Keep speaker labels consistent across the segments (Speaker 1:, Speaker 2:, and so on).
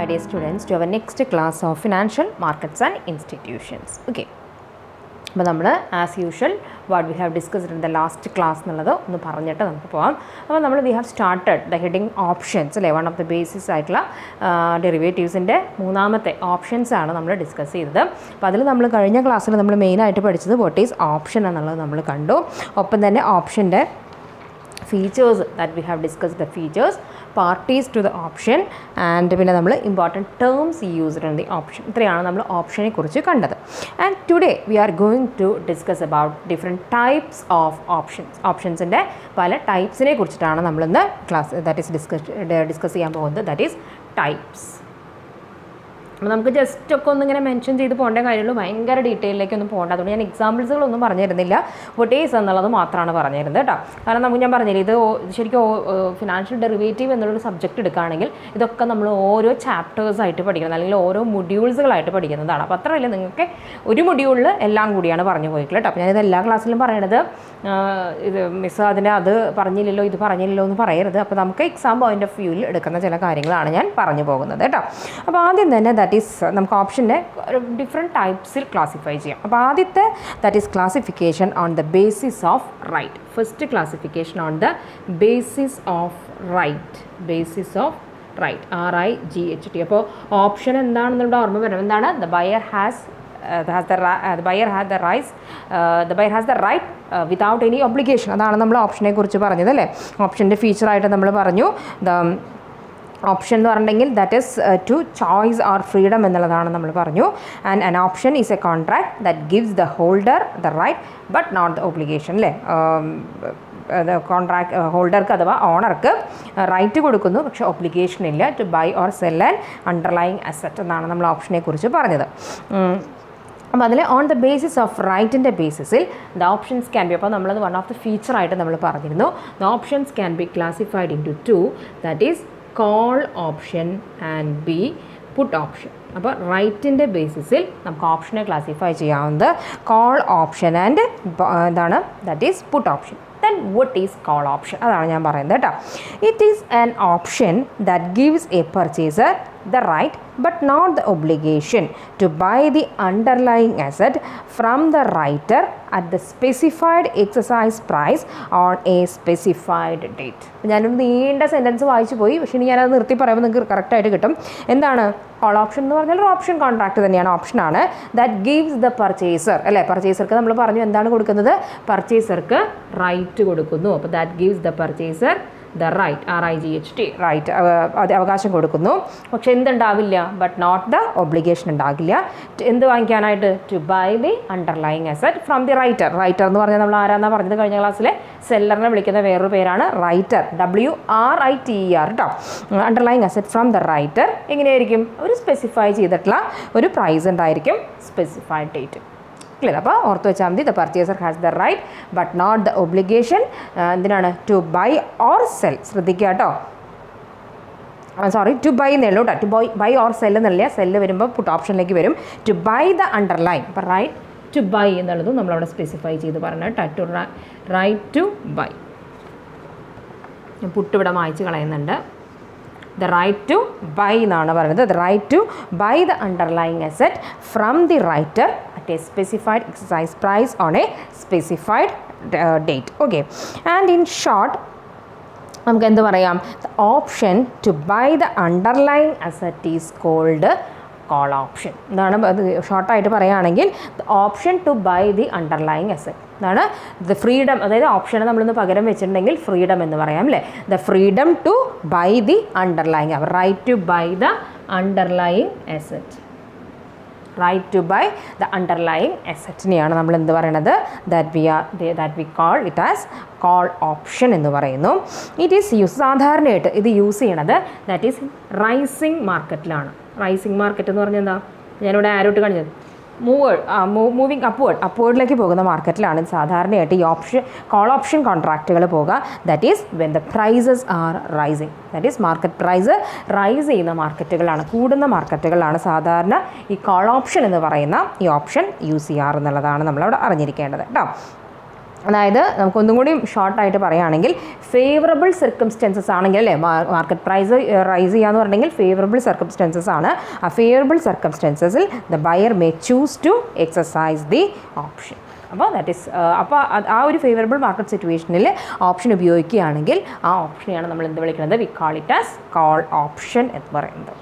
Speaker 1: dear students, to our next class of financial markets and institutions. Okay. അപ്പോൾ നമ്മൾ as usual what we have discussed in the last class എന്നുള്ളത് ഒന്ന് പറഞ്ഞിട്ട് നമുക്ക് പോകാം. അപ്പോൾ നമ്മൾ we have started the heading options അല്ലേ, വൺ ഓഫ് ദ ബേസിസ് ആയിട്ടുള്ള ഡെറിവേറ്റീവ്സിൻ്റെ മൂന്നാമത്തെ ഓപ്ഷൻസ് ആണ് നമ്മൾ ഡിസ്കസ് ചെയ്തത്. അപ്പോൾ അതിൽ നമ്മൾ കഴിഞ്ഞ ക്ലാസ്സിൽ നമ്മൾ മെയിനായിട്ട് പഠിച്ചത് വാട്ട് ഈസ് ഓപ്ഷൻ എന്നുള്ളത് നമ്മൾ കണ്ടു. ഒപ്പം തന്നെ ഓപ്ഷൻ്റെ features that we have discussed, the features, parties to the option, and പിന്നെ നമ്മൾ important terms used in the option. ഇത്രയാണ് നമ്മൾ ഓപ്ഷനെ കുറിച്ച് കണ്ടത്. And today we are going to discuss about different types of options. ഓപ്ഷൻസിൻ്റെ പല ടൈപ്സിനെ കുറിച്ചിട്ടാണ് നമ്മളിന്ന് ക്ലാസ് ദാറ്റ് ഈസ് ഡിസ്കസ് ചെയ്യാൻ പോകുന്നത്. That is types. അപ്പോൾ നമുക്ക് ജസ്റ്റ് ഒക്കെ ഒന്നിങ്ങനെ മെൻഷൻ ചെയ്ത് പോകേണ്ട കാര്യമുള്ളൂ, ഭയങ്കര ഡീറ്റെയിലേക്കൊന്നും പോകേണ്ട. അതുകൊണ്ട് ഞാൻ എക്സാമ്പിൾസുകളൊന്നും പറഞ്ഞു തരുന്നില്ല, വട്ട് ഈസ് എന്നുള്ളത് മാത്രമാണ് പറഞ്ഞു തരുന്നത് കേട്ടോ. കാരണം നമുക്ക് ഞാൻ പറഞ്ഞില്ല, ഇത് ശരിക്കും ഫിനാൻഷ്യൽ ഡെറിവേറ്റീവ് എന്നുള്ളൊരു സബ്ജക്റ്റ് എടുക്കുകയാണെങ്കിൽ ഇതൊക്കെ നമ്മൾ ഓരോ ചാപ്റ്റേഴ്സായിട്ട് പഠിക്കുന്നത്, അല്ലെങ്കിൽ ഓരോ മൊഡ്യൂൾസുകളായിട്ട് പഠിക്കുന്നതാണ്. അപ്പോൾ അത്രയല്ല, നിങ്ങൾക്ക് ഒരു മൊഡ്യൂളിൽ എല്ലാം കൂടിയാണ് പറഞ്ഞു പോയിട്ടുള്ളത് കേട്ടോ. അപ്പോൾ ഞാനിത് എല്ലാ ക്ലാസ്സിലും പറയണത് ഇത് മിസ്സ് അതിനെ അത് പറഞ്ഞില്ലല്ലോ ഇത് പറഞ്ഞില്ലല്ലോ എന്ന് പറയരുത്. അപ്പോൾ നമുക്ക് എക്സാം പോയിൻ്റ് ഓഫ് വ്യൂവിൽ എടുക്കുന്ന ചില കാര്യങ്ങളാണ് ഞാൻ പറഞ്ഞു പോകുന്നത് കേട്ടോ. അപ്പോൾ ആദ്യം തന്നെ ദാറ്റ് ഈസ് നമുക്ക് ഓപ്ഷനെ ഡിഫറെൻറ്റ് ടൈപ്സിൽ ക്ലാസിഫൈ ചെയ്യാം. അപ്പോൾ ആദ്യത്തെ that is classification on the basis of right. First classification on the basis of right. Basis of right, RIGHT. അപ്പോൾ ഓപ്ഷൻ എന്താണെന്നുള്ള ഓർമ്മ വരണം. എന്താണ്? The buyer has the buyer has the right without any obligation. അതാണ് നമ്മൾ ഓപ്ഷനെ കുറിച്ച് പറഞ്ഞത് അല്ലേ. ഓപ്ഷൻ്റെ ഫീച്ചറായിട്ട് നമ്മൾ പറഞ്ഞു ഓപ്ഷൻ എന്ന് പറഞ്ഞിട്ടുണ്ടെങ്കിൽ that is to choice or freedom എന്നുള്ളതാണ് നമ്മൾ പറഞ്ഞു. And an option is a contract that gives the holder the right but not the obligation അല്ലേ. കോൺട്രാക്ട് ഹോൾഡർക്ക് അഥവാ ഓണർക്ക് റൈറ്റ് കൊടുക്കുന്നു, പക്ഷേ ഒബ്ലിഗേഷൻ ഇല്ല to buy or sell and underlying asset എന്നാണ് നമ്മൾ ഓപ്ഷനെ കുറിച്ച് പറഞ്ഞത്. അപ്പോൾ അതിൽ ഓൺ ദ ബേസിസ് ഓഫ് റൈറ്റിൻ്റെ ബേസിസിൽ ദ ഓപ്ഷൻസ് ക്യാൻ ബി, അപ്പോൾ നമ്മളത് വൺ ഓഫ് ദ ഫീച്ചറായിട്ട് നമ്മൾ പറഞ്ഞിരുന്നു. The options can be classified into two, that is call option and B put option. അപ്പോൾ റൈറ്റിൻ്റെ ബേസിസിൽ നമുക്ക് ഓപ്ഷനെ ക്ലാസിഫൈ ചെയ്യാവുന്നത് കോൾ ഓപ്ഷൻ ആൻഡ് എന്താണ് that is put option. Then what is call option? അതാണ് ഞാൻ പറയുന്നത് കേട്ടോ. It is an option that gives a purchaser the right but not the obligation to buy the underlying asset from the writer at the specified exercise price on a specified date. ഞാനൊരു നീണ്ട sentence വായിച്ചു പോയി, പക്ഷേ ഇനി ഞാനത് നിർത്തി പറയുമ്പോൾ നിങ്ങൾക്ക് കറക്റ്റായിട്ട് കിട്ടും. എന്താണ് കോൾ ഓപ്ഷൻ എന്ന് പറഞ്ഞാൽ? ഒരു ഓപ്ഷൻ കോൺട്രാക്ട് തന്നെയാണ്, ഓപ്ഷനാണ്. ദാറ്റ് ഗീവ്സ് ദ പർച്ചേസർ അല്ലേ, പർച്ചേസർക്ക് നമ്മൾ പറഞ്ഞു എന്താണ് കൊടുക്കുന്നത്? പർച്ചേസർക്ക് റൈറ്റ് കൊടുക്കുന്നു. അപ്പോൾ that gives the purchaser the right, RIGHT, right, അത് അവകാശം കൊടുക്കുന്നു. പക്ഷെ എന്തുണ്ടാവില്ല? ബട്ട് നോട്ട് ദ ഒബ്ലിഗേഷൻ ഉണ്ടാകില്ല. എന്ത് വാങ്ങിക്കാനായിട്ട്? To buy the underlying asset from the writer. Writer എന്ന് പറഞ്ഞാൽ നമ്മൾ ആരാന്നാണ് പറഞ്ഞത് കഴിഞ്ഞ ക്ലാസ്സിലെ? സെല്ലറിനെ വിളിക്കുന്ന വേറൊരു പേരാണ് റൈറ്റർ, WRITER കേട്ടോ. Underlying asset from the writer എങ്ങനെയായിരിക്കും? ഒരു സ്പെസിഫൈ ചെയ്തിട്ടുള്ള ഒരു പ്രൈസ് ഉണ്ടായിരിക്കും, സ്പെസിഫൈഡ് ഡേറ്റ്. ക്ലിയർ? അപ്പോൾ ഓർത്ത് വെച്ചാൽ മതി. The purchaser has the right but not the obligation. എന്തിനാണ്? To buy or sell. ശ്രദ്ധിക്കുക കേട്ടോ, സോറി, ടു ബൈ എന്നേ ഉള്ളൂ കേട്ടോ. ടു ബൈ ഓർ സെൽ എന്നല്ല, സെല്ല് വരുമ്പോൾ പുട്ട് ഓപ്ഷനിലേക്ക് വരും. To buy the underline. അപ്പോൾ റൈറ്റ് ടു ബൈ എന്നുള്ളതും നമ്മളവിടെ സ്പെസിഫൈ ചെയ്ത് പറഞ്ഞത് കേട്ടോ. To right to buy. Put ഇവിടെ മായ്ച്ച് കളയുന്നുണ്ട്. ദ റൈറ്റ് ടു ബൈ എന്നാണ് പറയുന്നത്. The right to buy the underlying asset from the writer at a specified exercise price on a specified date. Okay. And in short നമുക്ക് എന്ത് പറയാം? The option to buy the underlying asset is called call option. എന്താണ് അത് ഷോർട്ടായിട്ട് പറയുകയാണെങ്കിൽ? The option to buy the underlying asset. ഇതാണ് the freedom. അതായത് ഓപ്ഷനെ നമ്മളൊന്ന് പകരം വെച്ചിട്ടുണ്ടെങ്കിൽ ഫ്രീഡം എന്ന് പറയാം അല്ലേ. The freedom to buy the underlying, right to buy the underlying asset. Right to buy the underlying അസറ്റിനെയാണ് നമ്മൾ എന്ത് പറയണത്? That we call it as call option എന്ന് പറയുന്നു. ഇറ്റ് ഈസ് യൂസ്, സാധാരണയായിട്ട് ഇത് യൂസ് ചെയ്യണത് ദാറ്റ് ഈസ് റൈസിങ് മാർക്കറ്റിലാണ്. റൈസിങ് മാർക്കറ്റ് എന്ന് പറഞ്ഞാൽ എന്താ? ഞാനിവിടെ ആരോട്ട് കാണിച്ചത് മൂവിങ് അപ്വേർഡിലേക്ക് പോകുന്ന മാർക്കറ്റിലാണ് സാധാരണയായിട്ട് ഈ കോൾ ഓപ്ഷൻ കോൺട്രാക്റ്റുകൾ പോകുക. That is when the prices are rising. That is market price rise ചെയ്യുന്ന മാർക്കറ്റുകളാണ്, കൂടുന്ന മാർക്കറ്റുകളാണ് സാധാരണ ഈ കോൾ ഓപ്ഷൻ എന്ന് പറയുന്ന ഈ ഓപ്ഷൻ യൂസ് ചെയ്യാറെന്നുള്ളതാണ് നമ്മളവിടെ അറിഞ്ഞിരിക്കേണ്ടത് കേട്ടോ. അതായത് നമുക്കൊന്നും കൂടി ഷോർട്ടായിട്ട് പറയുകയാണെങ്കിൽ ഫേവറബിൾ സർക്കംസ്റ്റൻസസ് ആണെങ്കിൽ അല്ലേ മാർക്കറ്റ് പ്രൈസ് റൈസ് ചെയ്യാന്ന് പറഞ്ഞെങ്കിൽ ഫേവറബിൾ സർക്കംസ്റ്റൻസസ് ആണ്. ആ ഫേവറബിൾ സർക്കംസ്റ്റൻസസിൽ the buyer may choose to exercise the option. അപ്പോൾ ദാറ്റ് ഈസ് അപ്പോൾ ആ ഒരു ഫേവറബിൾ മാർക്കറ്റ് സിറ്റുവേഷനിൽ ഓപ്ഷൻ ഉപയോഗിക്കുകയാണെങ്കിൽ ആ ഓപ്ഷനെയാണ് നമ്മൾ എന്ത് വിളിക്കുന്നത്? We call it as call option എന്ന് പറയുന്നത്.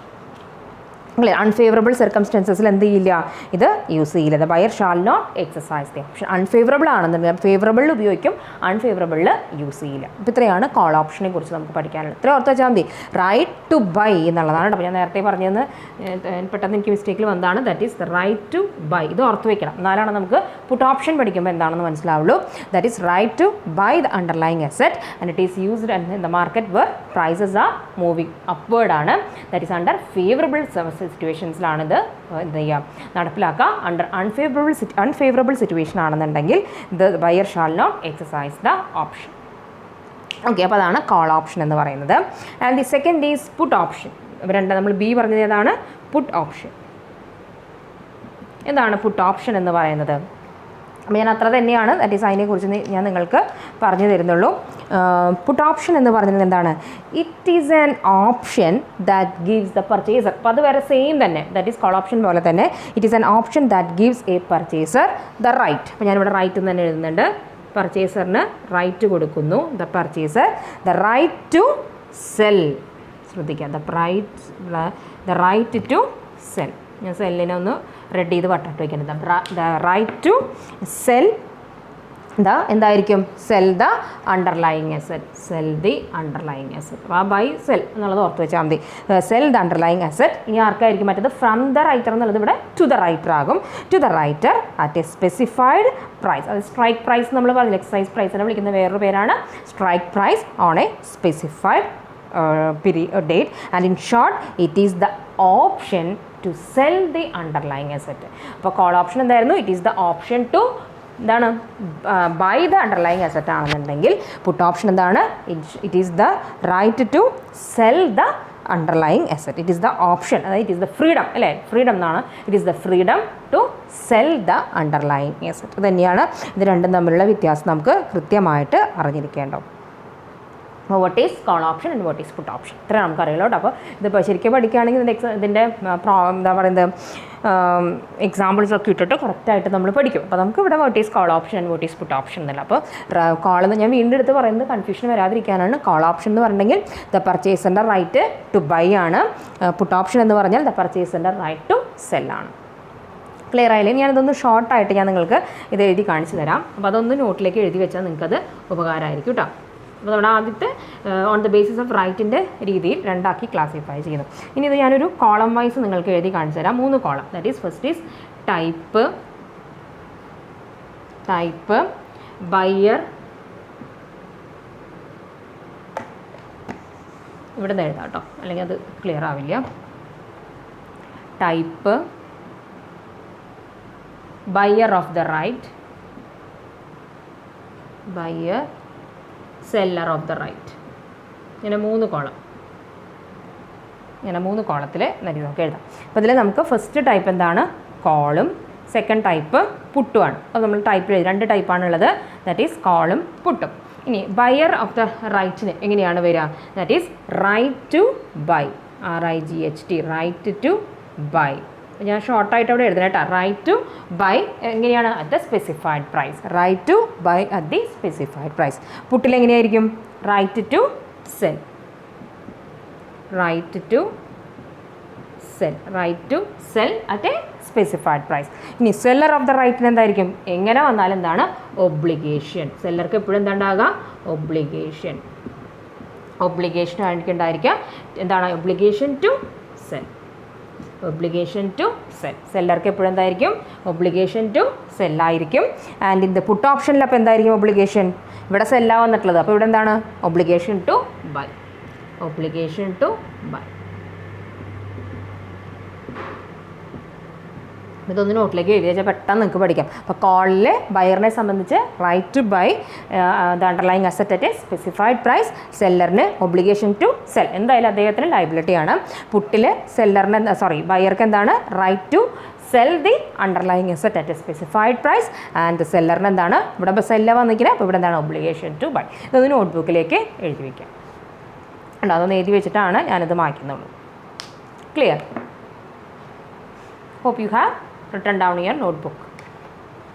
Speaker 1: അല്ലേ, അൺഫേവറബിൾ സർക്കംസ്റ്റൻസസിൽ എന്ത് ചെയ്യില്ല, ഇത് യൂസ് ചെയ്യില്ല. The buyer shall not exercise the option. Unfavourable ആണെന്നുണ്ടെങ്കിൽ ഫേവറബിളിൽ ഉപയോഗിക്കും, അൺഫേവറബിളിൽ യൂസ് ചെയ്യില്ല. അപ്പോൾ ഇത്രയാണ് കോൾ ഓപ്ഷനെ കുറിച്ച് നമുക്ക് പഠിക്കാനുള്ളത്. ഇത്ര ഓർത്ത് വെച്ചാൽ മതി. റൈറ്റ് ടു ബൈ എന്നുള്ളതാണ്. അപ്പോൾ ഞാൻ നേരത്തെ പറഞ്ഞതെന്ന് പെട്ടെന്ന് എനിക്ക് മിസ്റ്റേക്കിൽ വന്നതാണ്. That is the right to buy. ഇത് ഓർത്ത് വയ്ക്കണം, എന്നാലാണ് നമുക്ക് പുട്ട് ഓപ്ഷൻ പഠിക്കുമ്പോൾ എന്താണെന്ന് മനസ്സിലാവുള്ളൂ. That is right to buy the underlying asset and it is used in the market where prices are moving upward ആണ്. ദാറ്റ് ഈസ് അണ്ടർ ഫേവറബിൾ സിറ്റുവേഷൻസിലാണ് ഇത് എന്ത് ചെയ്യുക, നടപ്പിലാക്കുക. അണ്ടർ അൺഫേവറബിൾ സിറ്റുവേഷൻ ആണെന്നുണ്ടെങ്കിൽ the buyer shall not exercise the option. Okay, അപ്പോൾ അതാണ് call option എന്ന് പറയുന്നത്. And the second is put option. നമ്മൾ ബി പറഞ്ഞത് ഏതാണ്? Put option. എന്താണ് പുട്ട് ഓപ്ഷൻ എന്ന് പറയുന്നത്? അപ്പോൾ ഞാൻ അത്ര തന്നെയാണ്, ദാറ്റ് ഈസ് അതിനെക്കുറിച്ച് ഞാൻ നിങ്ങൾക്ക് പറഞ്ഞു തരുന്നുള്ളൂ. പുട്ട് ഓപ്ഷൻ എന്ന് പറയുന്നത് എന്താണ്? It is an option that gives the purchaser. അപ്പോൾ അത് വേറെ സെയിം തന്നെ, ദാറ്റ് ഈസ് കോൾ ഓപ്ഷൻ പോലെ തന്നെ. It is an option that gives a purchaser the right. അപ്പോൾ ഞാനിവിടെ റൈറ്റ് എന്ന് തന്നെ എഴുതുന്നുണ്ട്. പർച്ചേസറിന് റൈറ്റ് കൊടുക്കുന്നു. The purchaser the right to sell. ശ്രദ്ധിക്കുക, ദ റൈറ്റ് ടു സെൽ. ഞാൻ സെല്ലിനെ ഒന്ന് റെഡ് ചെയ്ത് വട്ടിട്ട് വയ്ക്കുന്നത്. The right to sell the എന്തായിരിക്കും? Sell the underlying asset. Sell the underlying asset. ആ ബൈ സെൽ എന്നുള്ളത് ഓർത്ത് വെച്ചാൽ മതി. Sell the underlying asset. ഇനി ആർക്കായിരിക്കും മറ്റത്? ഫ്രം ദ റൈറ്റർ എന്നുള്ളത് ഇവിടെ ടു ദ റൈറ്റർ ആകും. To the writer at a specified price. അത് സ്ട്രൈക്ക് പ്രൈസ് നമ്മൾ പറഞ്ഞില്ല, എക്സൈസ് പ്രൈസിനെ വിളിക്കുന്ന വേറൊരു പേരാണ് strike price on a specified date, and in short it is the option to sell the underlying asset. അപ്പോൾ call option എന്തായിരുന്നു? It is the option to എന്താണ്? ബൈ ദ അണ്ടർലൈങ് അസെറ്റ് ആണെന്നുണ്ടെങ്കിൽ പുട്ട് ഓപ്ഷൻ എന്താണ്? It is the right to sell the underlying asset. It is the option, അതായത് it is the freedom അല്ലേ, freedom എന്നാണ്. It is the freedom to sell the underlying asset. ഇത് തന്നെയാണ് ഇത് രണ്ടും തമ്മിലുള്ള വ്യത്യാസം നമുക്ക് കൃത്യമായിട്ട് അറിഞ്ഞിരിക്കേണ്ടത്. What is call option and what is put option, ഇത്ര നമുക്കറിയാലോ കേട്ടോ. അപ്പോൾ ഇതിപ്പോൾ ശരിക്കും പഠിക്കുകയാണെങ്കിൽ ഇതിൻ്റെ എന്താ പറയുന്നത് എക്സാമ്പിൾസൊക്കെ ഇട്ടിട്ട് കറക്റ്റായിട്ട് നമ്മൾ പഠിക്കും. അപ്പോൾ നമുക്ക് ഇവിടെ what is call option and what is put option എന്നല്ല. അപ്പോൾ കോളെന്ന് ഞാൻ വീണ്ടും എടുത്ത് പറയുന്നത് കൺഫ്യൂഷൻ വരാതിരിക്കാനാണ്. കോൾ ഓപ്ഷൻ എന്ന് പറഞ്ഞെങ്കിൽ ദ പർച്ചേസറിൻ്റെ റൈറ്റ് ടു ബൈ ആണ്. പുട്ട് ഓപ്ഷൻ എന്ന് പറഞ്ഞാൽ ദ പർച്ചേസറിൻ്റെ റൈറ്റ് ടു സെൽ ആണ്. ക്ലിയർ ആയില്ലേ? ഞാനിതൊന്ന് ഷോർട്ടായിട്ട് ഞാൻ നിങ്ങൾക്ക് ഇത് എഴുതി കാണിച്ചു തരാം. അപ്പോൾ അതൊന്ന് നോട്ടിലേക്ക് എഴുതി വെച്ചാൽ നിങ്ങൾക്കത് ഉപകാരമായിരിക്കും കേട്ടോ. അപ്പോൾ നമ്മുടെ ആദ്യത്തെ ഓൺ ദ ബേസിസ് ഓഫ് റൈറ്റിൻ്റെ രീതിയിൽ രണ്ടാക്കി ക്ലാസിഫൈ ചെയ്യുന്നു. ഇനി ഇത് ഞാനൊരു കോളം വൈസ് നിങ്ങൾക്ക് എഴുതി കാണിച്ചു തരാം. 3 column. That is first is type, buyer, ഇവിടെ നിന്ന് എഴുതാം കേട്ടോ, അല്ലെങ്കിൽ അത് ക്ലിയർ ആവില്ല. Type, buyer of the right, buyer, seller of the right. ഇങ്ങനെ 3 കോളം, ഇങ്ങനെ 3 കോളത്തിൽ നമുക്ക് എഴുതാം. അപ്പോൾ ഇതിൽ നമുക്ക് ഫസ്റ്റ് ടൈപ്പ് എന്താണ്? കോളും. സെക്കൻഡ് ടൈപ്പ് പുട്ടുമാണ്. അപ്പോൾ നമ്മൾ ടൈപ്പിൽ 2 ടൈപ്പാണുള്ളത്. ദാറ്റ് ഈസ് കോളും പുട്ടും. ഇനി ബയർ ഓഫ് ദ റൈറ്റിന് എങ്ങനെയാണ് വരിക? That is right to buy, RIGHT, right to buy. ഞാൻ ഷോർട്ടായിട്ട് അവിടെ എഴുതണം കേട്ടോ. റൈറ്റ് ടു ബൈ എങ്ങനെയാണ്? At the specified price. Right to buy at the specified price. പുട്ടിൽ എങ്ങനെയായിരിക്കും? Right to sell, right to sell, right to sell at a specified price. ഇനി seller of the റൈറ്റിന് എന്തായിരിക്കും? എങ്ങനെ വന്നാലും എന്താണ്? ഒബ്ലിഗേഷൻ. സെല്ലർക്ക് എപ്പോഴും എന്താ ഉണ്ടാകുക? ഒബ്ലിഗേഷൻ. ഒബ്ലിഗേഷൻ ആയിരിക്കും ഉണ്ടായിരിക്കുക. എന്താണ്? Obligation to sell, obligation to sell. സെല്ലർക്ക് എപ്പോഴും എന്തായിരിക്കും? ഒബ്ലിഗേഷൻ ടു സെല്ലായിരിക്കും. ആൻഡ് ഇൻ ദ പുട്ട് ഓപ്ഷനിൽ അപ്പോൾ എന്തായിരിക്കും? ഒബ്ലിഗേഷൻ. ഇവിടെ സെല്ലാ വന്നിട്ടുള്ളത്, അപ്പോൾ ഇവിടെ എന്താണ്? Obligation to buy, obligation to buy. ഇതൊന്ന് നോട്ടിലേക്ക് എഴുതി വെച്ചാൽ പെട്ടെന്ന് നിങ്ങൾക്ക് പഠിക്കാം. അപ്പോൾ കോളിൽ ബയറിനെ സംബന്ധിച്ച് right to buy the underlying asset at a specified price. സെല്ലറിന് ഒബ്ലിഗേഷൻ ടു സെൽ, എന്തായാലും അദ്ദേഹത്തിന് ലയബിലിറ്റിയാണ്. പുട്ടിൽ സെല്ലറിന് ബയർക്ക് എന്താണ്? Right to sell the underlying asset at a specified price and സെല്ലറിന് എന്താണ് ഇവിടെ ഇപ്പോൾ സെല്ല വന്നിരിക്കുന്നത്, അപ്പോൾ ഇവിടെ എന്താണ് ഒബ്ലിഗേഷൻ ടു ബൈ. ഇതൊന്ന് നോട്ട്ബുക്കിലേക്ക് എഴുതി വയ്ക്കാം. ഉണ്ടോ, അതൊന്ന് എഴുതി വെച്ചിട്ടാണ് ഞാനിത് മായ്ക്കുന്നുള്ളൂ. Clear? Hope you have written down your notebook.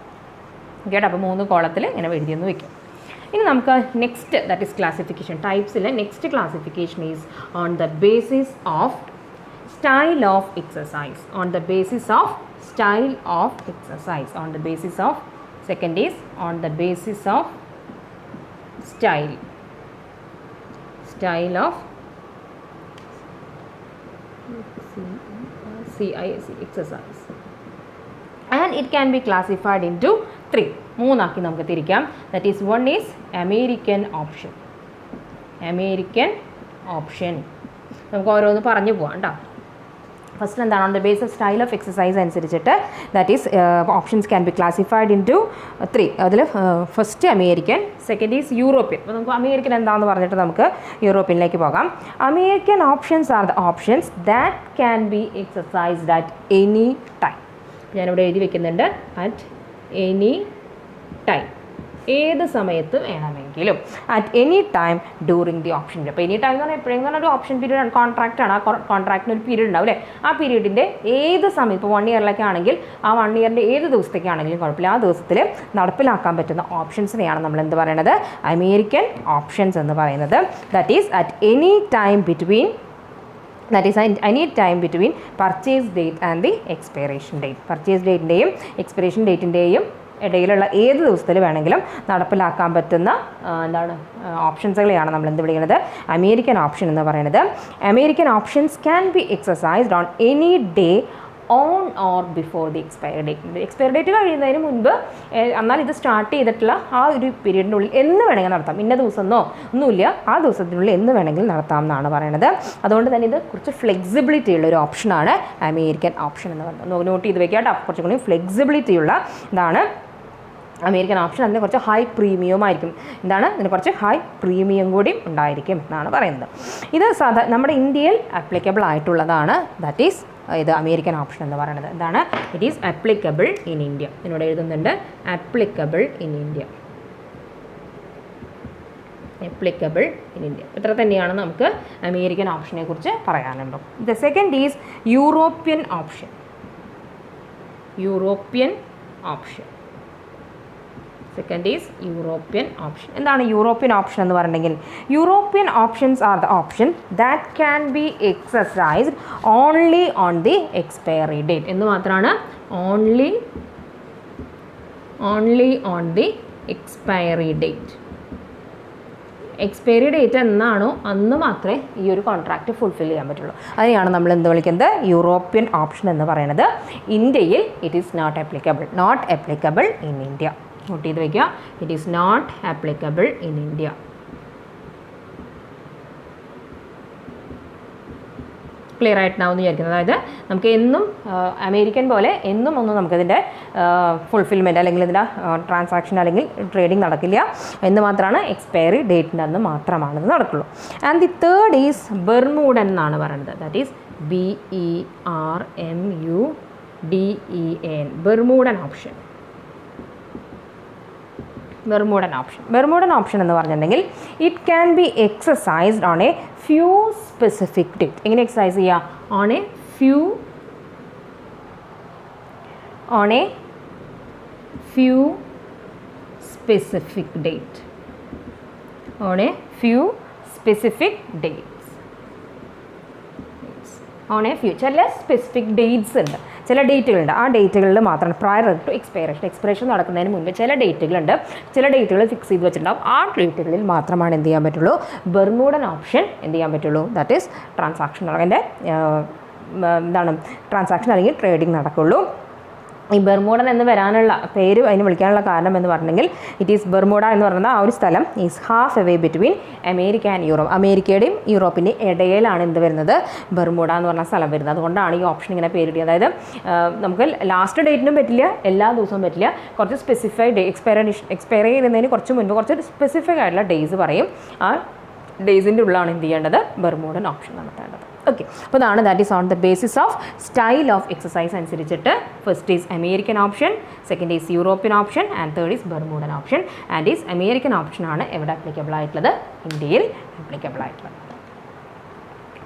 Speaker 1: കേട്ടോ, അപ്പോൾ 3 കോളത്തിൽ ഇങ്ങനെ എഴുതിയൊന്ന് വയ്ക്കും. ഇനി നമുക്ക് നെക്സ്റ്റ്, ദാറ്റ് ഈസ് ക്ലാസിഫിക്കേഷൻ ടൈപ്സിലെ next classification is on the basis of style of exercise, on the basis of style of exercise, on the basis of, second is on the basis of style of exercise, and it can be classified into 3 മൂന്നാക്കി നമുക്ക് തിരിക്കാം. that is one is American option. നമുക്ക് ഓരോന്ന് പറഞ്ഞു പോകാം കേട്ടോ. First എന്താണ്, on the base of style of exercise അനുസരിച്ചിട്ട് that is options can be classified into 3. അതിൽ first American, second is European. അപ്പോൾ നമുക്ക് അമേരിക്കൻ എന്താണെന്ന് പറഞ്ഞിട്ട് നമുക്ക് യൂറോപ്യനിലേക്ക് പോകാം. American options are the options that can be exercised at any time. ഞാനിവിടെ എഴുതി വെക്കുന്നുണ്ട്, അറ്റ് എനി ടൈം, ഏത് സമയത്ത് വേണമെങ്കിലും, at any time during the option period. അപ്പോൾ എനി ടൈം എന്ന് പറഞ്ഞാൽ എപ്പോഴെന്ന് പറഞ്ഞാൽ ഒരു ഓപ്ഷൻ പീരീഡ് കോൺട്രാക്റ്റാണ്. ആ കോൺട്രാക്റ്റിന് ഒരു പീരീഡ് ഉണ്ടാവും അല്ലേ? ആ പീരീഡിൻ്റെ ഏത് സമയം, ഇപ്പോൾ 1 ഇയറിലൊക്കെ ആണെങ്കിൽ ആ 1 ഇയറിൻ്റെ ഏത് ദിവസത്തേക്കാണെങ്കിലും കുഴപ്പമില്ല, ആ ദിവസത്തിൽ നടപ്പിലാക്കാൻ പറ്റുന്ന ഓപ്ഷൻസിനെയാണ് നമ്മൾ എന്ത് പറയുന്നത്, അമേരിക്കൻ ഓപ്ഷൻസ് എന്ന് പറയുന്നത്. That is at any time between, that is any time between purchase date and the expiration date. Purchase ഡേറ്റിൻ്റെയും എക്സ്പിറേഷൻ ഡേറ്റിൻ്റെയും ഇടയിലുള്ള ഏത് ദിവസത്തിൽ വേണമെങ്കിലും നടപ്പിലാക്കാൻ പറ്റുന്ന എന്താണ് ഓപ്ഷൻസുകളെയാണ് നമ്മൾ എന്ത് വിളിക്കുന്നത്, അമേരിക്കൻ ഓപ്ഷൻ എന്ന് പറയുന്നത്. American options can be exercised on any day on or before the expiry date. Expiry date കഴിയുന്നതിന് മുൻപ്, എന്നാൽ ഇത് സ്റ്റാർട്ട് ചെയ്തിട്ടുള്ള ആ ഒരു പീരീഡിൻ്റെ ഉള്ളിൽ എന്ന് വേണമെങ്കിൽ നടത്താം. ഇന്ന ദിവസമൊന്നോ ഒന്നുമില്ല, ആ ദിവസത്തിനുള്ളിൽ എന്ന് വേണമെങ്കിൽ നടത്താം എന്നാണ് പറയുന്നത്. അതുകൊണ്ട് തന്നെ ഇത് കുറച്ച് ഫ്ലെക്സിബിലിറ്റി ഉള്ള ഒരു ഓപ്ഷനാണ് അമേരിക്കൻ ഓപ്ഷൻ എന്ന് പറയുന്നത്. നോട്ട് ചെയ്ത് വെക്കാം കേട്ടോ, കുറച്ചും കൂടി ഫ്ലെക്സിബിലിറ്റി ഉള്ള ഇതാണ് അമേരിക്കൻ ഓപ്ഷൻ. അതിന് കുറച്ച് ഹൈ പ്രീമിയം ആയിരിക്കും. എന്താണ്, ഇതിന് കുറച്ച് ഹൈ പ്രീമിയം കൂടി ഉണ്ടായിരിക്കും എന്നാണ് പറയുന്നത്. ഇത് നമ്മുടെ ഇന്ത്യയിൽ ആപ്ലിക്കബിൾ ആയിട്ടുള്ളതാണ്. ദാറ്റ് ഈസ് ഇത് അമേരിക്കൻ ഓപ്ഷൻ എന്ന് പറയുന്നത്. എന്താണ്, it is applicable in India. എന്നോട് എഴുതുന്നുണ്ട് applicable in India, applicable in India. ഇത്ര തന്നെയാണ് നമുക്ക് അമേരിക്കൻ ഓപ്ഷനെ കുറിച്ച് പറയാനുള്ളൂ. The second is European option. Second is European option. എന്താണ് യൂറോപ്യൻ ഓപ്ഷൻ എന്ന് പറഞ്ഞിട്ടുണ്ടെങ്കിൽ, European options are the option that can be exercised only on the expiry date. എന്ന് മാത്രമാണ്, only on the expiry date. Expiry date എന്നാണോ അന്ന് മാത്രമേ ഈ ഒരു കോൺട്രാക്റ്റ് ഫുൾഫിൽ ചെയ്യാൻ പറ്റുള്ളൂ. അതിനെയാണ് നമ്മൾ എന്ത് വിളിക്കുന്നത്, യൂറോപ്യൻ ഓപ്ഷൻ എന്ന് പറയുന്നത്. ഇന്ത്യയിൽ it is not applicable in India. Note ചെയ്ത് വയ്ക്കുക, it is not applicable in India. Clear ആയിട്ടാവും എന്ന് വിചാരിക്കുന്നത്. അതായത് നമുക്ക് എന്നും അമേരിക്കൻ പോലെ എന്നും ഒന്നും നമുക്കതിൻ്റെ ഫുൾഫിൽമെൻറ്റ് അല്ലെങ്കിൽ ഇതിൻ്റെ ട്രാൻസാക്ഷൻ അല്ലെങ്കിൽ ട്രേഡിംഗ് നടക്കില്ല. എന്ന് മാത്രമാണ് എക്സ്പയറി ഡേറ്റിൻ്റെ അന്ന് മാത്രമാണ് ഇത് നടക്കുള്ളൂ. And the third is Bermudan എന്നാണ് പറയുന്നത്. That is BERMUDEN, Bermudan option. Bermudan option എന്ന് പറഞ്ഞിട്ടുണ്ടെങ്കിൽ it can be exercised on a few specific date. എങ്ങനെ എക്സസൈസ് ചെയ്യുക, on a few specific date. ചില സ്പെസിഫിക് ഡേറ്റ്സ് ഉണ്ട്, ചില ഡേറ്റുകളുണ്ട്. ആ ഡേറ്റുകളിൽ മാത്രമാണ് പ്രയർ ടു എക്സ്പിറേഷൻ നടക്കുന്നതിന് മുൻപ് ചില ഡേറ്റുകളുണ്ട്, ചില ഡേറ്റുകൾ ഫിക്സ് ചെയ്ത് വെച്ചിട്ടുണ്ടാവും. ആ ഡേറ്റുകളിൽ മാത്രമാണ് എന്ത് ചെയ്യാൻ പറ്റുള്ളൂ, ബെർമൂഡൻ ഓപ്ഷൻ എന്ത് ചെയ്യാൻ പറ്റുള്ളൂ. ദാറ്റ് ഈസ് ട്രാൻസാക്ഷൻ അല്ലെങ്കിൽ ട്രേഡിംഗ് നടക്കുള്ളൂ. ഈ ബെർമൂഡൻ എന്ന് വരാനുള്ള പേര് അതിന് വിളിക്കാനുള്ള കാരണം എന്ന് പറഞ്ഞെങ്കിൽ ഇറ്റ് ഈസ് ബെർമൂഡ എന്ന് പറയുന്ന ആ ഒരു സ്ഥലം is half away between America and Europe. അമേരിക്കയുടെയും യൂറോപ്പിൻ്റെയും ഇടയിലാണ് എന്ത് വരുന്നത്, ബെർമൂഡ എന്ന് പറഞ്ഞ സ്ഥലം വരുന്നത്. അതുകൊണ്ടാണ് ഈ ഓപ്ഷൻ ഇങ്ങനെ പേരിടുക. അതായത് നമുക്ക് ലാസ്റ്റ് ഡേറ്റിനും പറ്റില്ല, എല്ലാ ദിവസവും പറ്റില്ല. കുറച്ച് സ്പെസിഫൈഡ് എക്സ്പയർ ചെയ്യുന്നതിന് കുറച്ച് മുൻപ് കുറച്ച് സ്പെസിഫിക് ആയിട്ടുള്ള ഡേയ്സ് പറയും. ആ ഡേയ്സിൻ്റെ ഉള്ളിലാണ് എന്ത് ചെയ്യേണ്ടത്, ബെർമൂഡൻ ഓപ്ഷൻ നടത്തേണ്ടത്. ഓക്കെ, അപ്പോൾ അതാണ് that is on the basis of style of exercise അനുസരിച്ചിട്ട് first is American option, second is European option and third is Bermudan option. And is American ഓപ്ഷനാണ് എവിടെ ആപ്ലിക്കബിൾ ആയിട്ടുള്ളത്, ഇന്ത്യയിൽ ആപ്ലിക്കബിൾ ആയിട്ടുള്ളത്.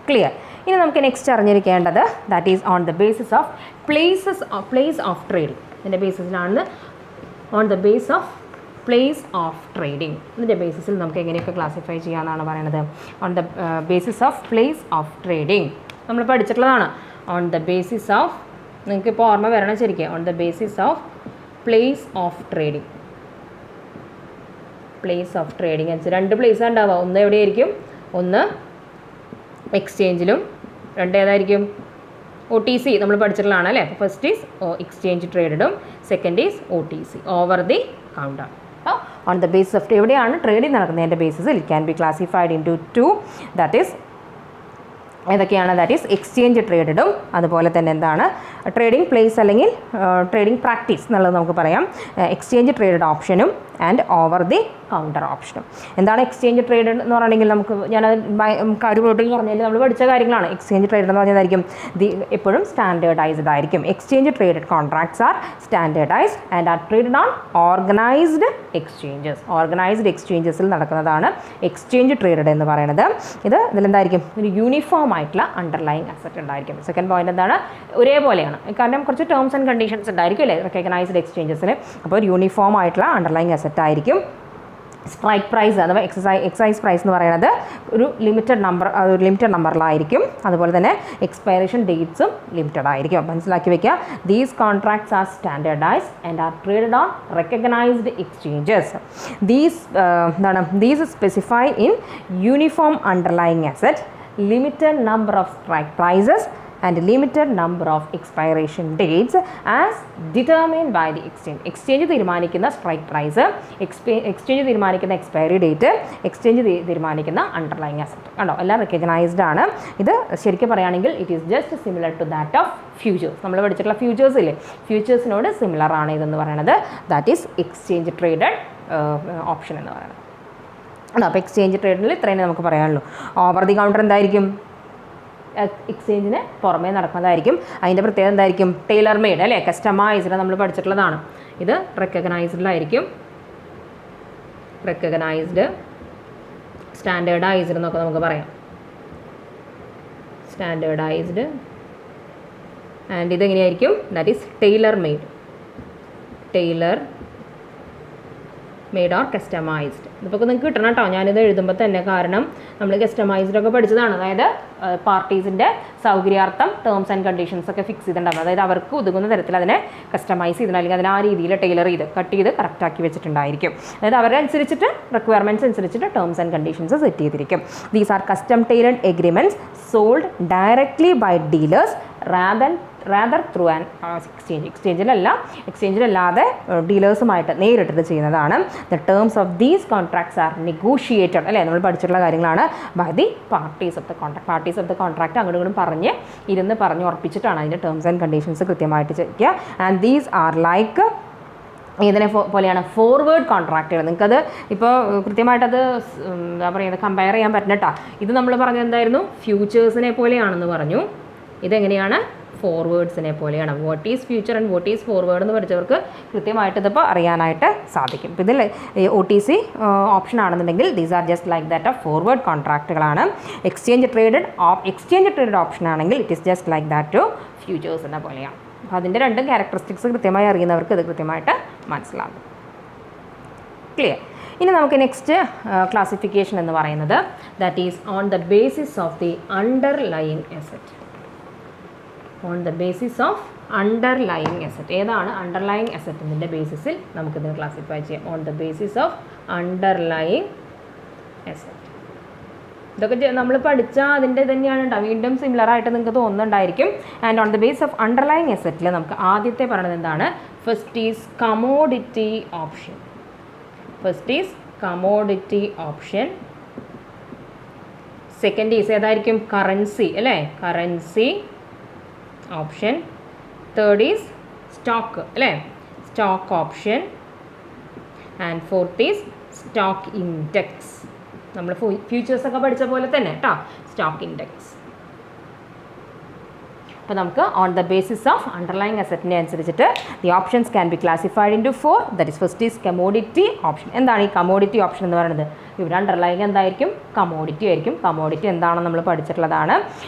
Speaker 1: ക്ലിയർ. ഇനി നമുക്ക് നെക്സ്റ്റ് അറിഞ്ഞിരിക്കേണ്ടത് that is on the basis of place of trading. ഇതിൻ്റെ ബേസിസിലാണ് on the base of place of trading. ഇതിൻ്റെ ബേസിസിൽ നമുക്ക് എങ്ങനെയൊക്കെ ക്ലാസിഫൈ ചെയ്യാമെന്നാണ് പറയുന്നത്. On the basis of place of trading നമ്മൾ പഠിച്ചിട്ടുള്ളതാണ്. ഓൺ ദ ബേസിസ് ഓഫ്, നിങ്ങൾക്ക് ഇപ്പോൾ ഓർമ്മ വരണം ശരിക്കും, on the basis of place of trading. Place of trading എന്ന് വെച്ചാൽ 2 പ്ലേസാണ് ഉണ്ടാവുക. ഒന്ന് എവിടെയായിരിക്കും, ഒന്ന് എക്സ്ചേഞ്ചിലും, രണ്ട് ഏതായിരിക്കും, OTC നമ്മൾ പഠിച്ചിട്ടുള്ളതാണ് അല്ലേ. അപ്പോൾ ഫസ്റ്റ് ഈസ് എക്സ്ചേഞ്ച് ട്രേഡഡും second is OTC, over the counter. On the basis of എവിടെയാണ് ട്രേഡിംഗ് നടക്കുന്നതിൻ്റെ ബേസിസിൽ it can be classified into that is ഏതൊക്കെയാണ്, ദാറ്റ് ഈസ് എക്സ്ചേഞ്ച് ട്രേഡഡും അതുപോലെ തന്നെ എന്താണ് ട്രേഡിംഗ് പ്ലേസ് അല്ലെങ്കിൽ ട്രേഡിംഗ് പ്രാക്ടീസ് എന്നുള്ളത് നമുക്ക് പറയാം. എക്സ്ചേഞ്ച് ട്രേഡഡ് ഓപ്ഷനും ആൻഡ് ഓവർ ദി കൗണ്ടർ ഓപ്ഷനും. എന്താണ് എക്സ്ചേഞ്ച് ട്രേഡ് എന്ന് പറയുകയാണെങ്കിൽ ഞാനത് കാര്യമായിട്ട് പറഞ്ഞാൽ നമ്മൾ പഠിച്ച കാര്യങ്ങളാണ്. എക്സ്ചേഞ്ച് ട്രേഡ് എന്ന് പറഞ്ഞതായിരിക്കും എപ്പോഴും സ്റ്റാൻഡേർഡൈസ്ഡ് ആയിരിക്കും. Exchange traded contracts are standardised and are traded on organised exchanges. Organised എക്സ്ചേഞ്ചസിൽ നടക്കുന്നതാണ് എക്സ്ചേഞ്ച് ട്രേഡഡ് എന്ന് പറയുന്നത്. ഇതിലെന്തായിരിക്കും, ഒരു യൂണിഫോം ആയിട്ടുള്ള അണ്ടർലൈങ് അസറ്റ് ഉണ്ടായിരിക്കും. സെക്കൻഡ് പോയിന്റ് എന്താണ്, ഒരേപോലെയാണ്, കാരണം കുറച്ച് ടേംസ് ആൻഡ് കണ്ടീഷൻസ് ഉണ്ടായിരിക്കും അല്ലേ റെക്കഗ്നൈസ്ഡ് എക്സ്ചേഞ്ചസിൽ. അപ്പോൾ ഒരു യൂണിഫോം ആയിട്ടുള്ള അണ്ടർലൈങ് അസറ്റ് ആയിരിക്കും. സ്ട്രൈക്ക് പ്രൈസ് അഥവാ എക്സൈസ് പ്രൈസ് എന്ന് പറയുന്നത് ഒരു ലിമിറ്റഡ് നമ്പറിലായിരിക്കും. അതുപോലെ തന്നെ എക്സ്പയറേഷൻ ഡേറ്റ്സും ലിമിറ്റഡ് ആയിരിക്കും. മനസ്സിലാക്കി വെക്കുക. These contracts are standardised and are traded on recognised exchanges. These specify in uniform underlying asset, limited number of strike prices and limited number of expiration dates as determined by the exchange. Exchange തീരുമാനിക്കുന്ന strike price, exchange തീരുമാനിക്കുന്ന expiry date, exchange തീരുമാനിക്കുന്ന underlying asset കണ്ടോ, എല്ലാം recognised ആണ്. ഇത് ശരിക്കും പറയുകയാണെങ്കിൽ it is just similar to that of futures. നമ്മൾ പഠിച്ചിട്ടുള്ള ഫ്യൂച്ചേഴ്സ് ഇല്ലേ, ഫ്യൂച്ചേഴ്സിനോട് സിമിലർ ആണ് ഇതെന്ന് പറയുന്നത്. That is exchange traded option എന്ന് പറയുന്നത്. അപ്പോൾ എക്സ്ചേഞ്ച് ട്രേഡിൽ ഇത്രയും നമുക്ക് പറയാനുള്ളൂ. ഓവർ ദി കൗണ്ടർ എന്തായിരിക്കും, എക്സ്ചേഞ്ചിന് പുറമേ നടക്കുന്നതായിരിക്കും. അതിൻ്റെ പ്രത്യേകത എന്തായിരിക്കും, ടൈലർ മെയ്ഡ് അല്ലേ, കസ്റ്റമൈസ്ഡ് നമ്മൾ പഠിച്ചിട്ടുള്ളതാണ്. ഇത് റെക്കഗ്നൈസ്ഡിലായിരിക്കും, റെക്കഗ്നൈസ്ഡ് സ്റ്റാൻഡേർഡൈസ്ഡ് എന്നൊക്കെ നമുക്ക് പറയാം. സ്റ്റാൻഡേർഡൈസ്ഡ് ആൻഡ് ഇതെങ്ങനെയായിരിക്കും, that is tailor made or customised. ഇതിപ്പോൾ നിങ്ങൾക്ക് കിട്ടണം കേട്ടോ, ഞാനിത് എഴുതുമ്പോൾ തന്നെ, കാരണം നമ്മൾ കസ്റ്റമൈസ്ഡ് ഒക്കെ പഠിച്ചതാണ്. അതായത് പാർട്ടീസിൻ്റെ സൗകര്യാർത്ഥം ടേംസ് ആൻഡ് കണ്ടീഷൻസ് ഒക്കെ ഫിക്സ് ചെയ്തിട്ടുണ്ടാകും. അതായത് അവർക്ക് ഒതുങ്ങുന്ന തരത്തിൽ അതിനെ കസ്റ്റമൈസ് ചെയ്തിട്ടുണ്ട്, അല്ലെങ്കിൽ അതിന് ആ രീതിയിൽ ടൈലർ ചെയ്ത് കട്ട് ചെയ്ത് കറക്റ്റാക്കി വെച്ചിട്ടുണ്ടായിരിക്കും. അതായത് അവരുടെ അനുസരിച്ചിട്ട് റിക്വയർമെൻറ്റ്സ് അനുസരിച്ചിട്ട് ടേംസ് ആൻഡ് കണ്ടീഷൻസ് സെറ്റ് ചെയ്തിരിക്കും. These are custom tailored agreements sold directly by dealers rather through an എക്സ്ചേഞ്ചിലല്ലാതെ ഡീലേഴ്സുമായിട്ട് നേരിട്ടിട്ട് ചെയ്യുന്നതാണ്. The terms of these contracts are negotiated അല്ലേ, നമ്മൾ പഠിച്ചിട്ടുള്ള കാര്യങ്ങളാണ്. By the parties of the contract. Parties of the contract അങ്ങോട്ടും ഇങ്ങോട്ടും പറഞ്ഞ് ഉറപ്പിച്ചിട്ടാണ് അതിൻ്റെ ടേംസ് ആൻഡ് കണ്ടീഷൻസ് കൃത്യമായിട്ട് ചെയ്യുക. ആൻഡ് ദീസ് ആർ ലൈക്ക് ഇതിനെ പോലെയാണ് ഫോർവേഡ് കോൺട്രാക്റ്റുകൾ. നിങ്ങൾക്കത് ഇപ്പോൾ കൃത്യമായിട്ടത് എന്താ പറയുക കമ്പയർ ചെയ്യാൻ പറ്റുന്ന കേട്ടോ. ഇത് നമ്മൾ പറഞ്ഞത് എന്തായിരുന്നു, ഫ്യൂച്ചേഴ്സിനെ പോലെയാണെന്ന് പറഞ്ഞു. ഇതെങ്ങനെയാണ്, ഫോർവേഡ്സിനെ പോലെയാണ്. What is future and what is forward എന്ന് പഠിച്ചവർക്ക് കൃത്യമായിട്ട് ഇതിപ്പോൾ അറിയാനായിട്ട് സാധിക്കും. ഇപ്പോൾ ഇതിൽ OTC ഓപ്ഷൻ ആണെന്നുണ്ടെങ്കിൽ these are just like that of forward കോൺട്രാക്റ്റുകളാണ്. എക്സ്ചേഞ്ച് ട്രേഡഡ് ഓപ്ഷൻ ആണെങ്കിൽ it is just like that to ഫ്യൂച്ചേഴ്സിനെ പോലെയാണ്. അപ്പോൾ അതിൻ്റെ രണ്ടും ക്യാരക്ടറിസ്റ്റിക്സ് കൃത്യമായി അറിയുന്നവർക്ക് ഇത് കൃത്യമായിട്ട് മനസ്സിലാകും. ക്ലിയർ. ഇനി നമുക്ക് നെക്സ്റ്റ് ക്ലാസിഫിക്കേഷൻ എന്ന് പറയുന്നത് that is on the basis of the underlying asset. On the basis of underlying asset. ഏതാണ് അണ്ടർലൈയിങ് അസറ്റിൻ്റെ ബേസിസിൽ നമുക്കിതിന് ക്ലാസിഫൈ ചെയ്യാം. On the basis of underlying asset. ഇതൊക്കെ നമ്മൾ പഠിച്ചാൽ അതിൻ്റെ തന്നെയാണ് കേട്ടോ, വീണ്ടും സിമിലർ ആയിട്ട് നിങ്ങൾക്ക് തോന്നുന്നുണ്ടായിരിക്കും. And on the base of underlying അസറ്റിൽ നമുക്ക് ആദ്യത്തെ പറയുന്നത് എന്താണ്, first is commodity option. Second is ഏതായിരിക്കും, കറൻസി അല്ലേ, currency option. Third is stock അല്ലേ, stock option. And fourth is stock index. നമ്മൾ ഫ്യൂച്ചേഴ്സൊക്കെ പഠിച്ച പോലെ തന്നെ കേട്ടോ സ്റ്റോക്ക് ഇൻഡെക്സ്. അപ്പോൾ നമുക്ക് on the basis of underlying അസറ്റിനെ അനുസരിച്ചിട്ട് the options can be classified into 4. That is first is commodity option. എന്താണ് ഈ കമോഡിറ്റി ഓപ്ഷൻ എന്ന് പറയുന്നത്? ഇവിടെ അണ്ടർലൈങ് എന്തായിരിക്കും? കമോഡിറ്റി ആയിരിക്കും. കമോഡിറ്റി എന്താണെന്ന് നമ്മൾ പഠിച്ചിട്ടുള്ളതാണ്.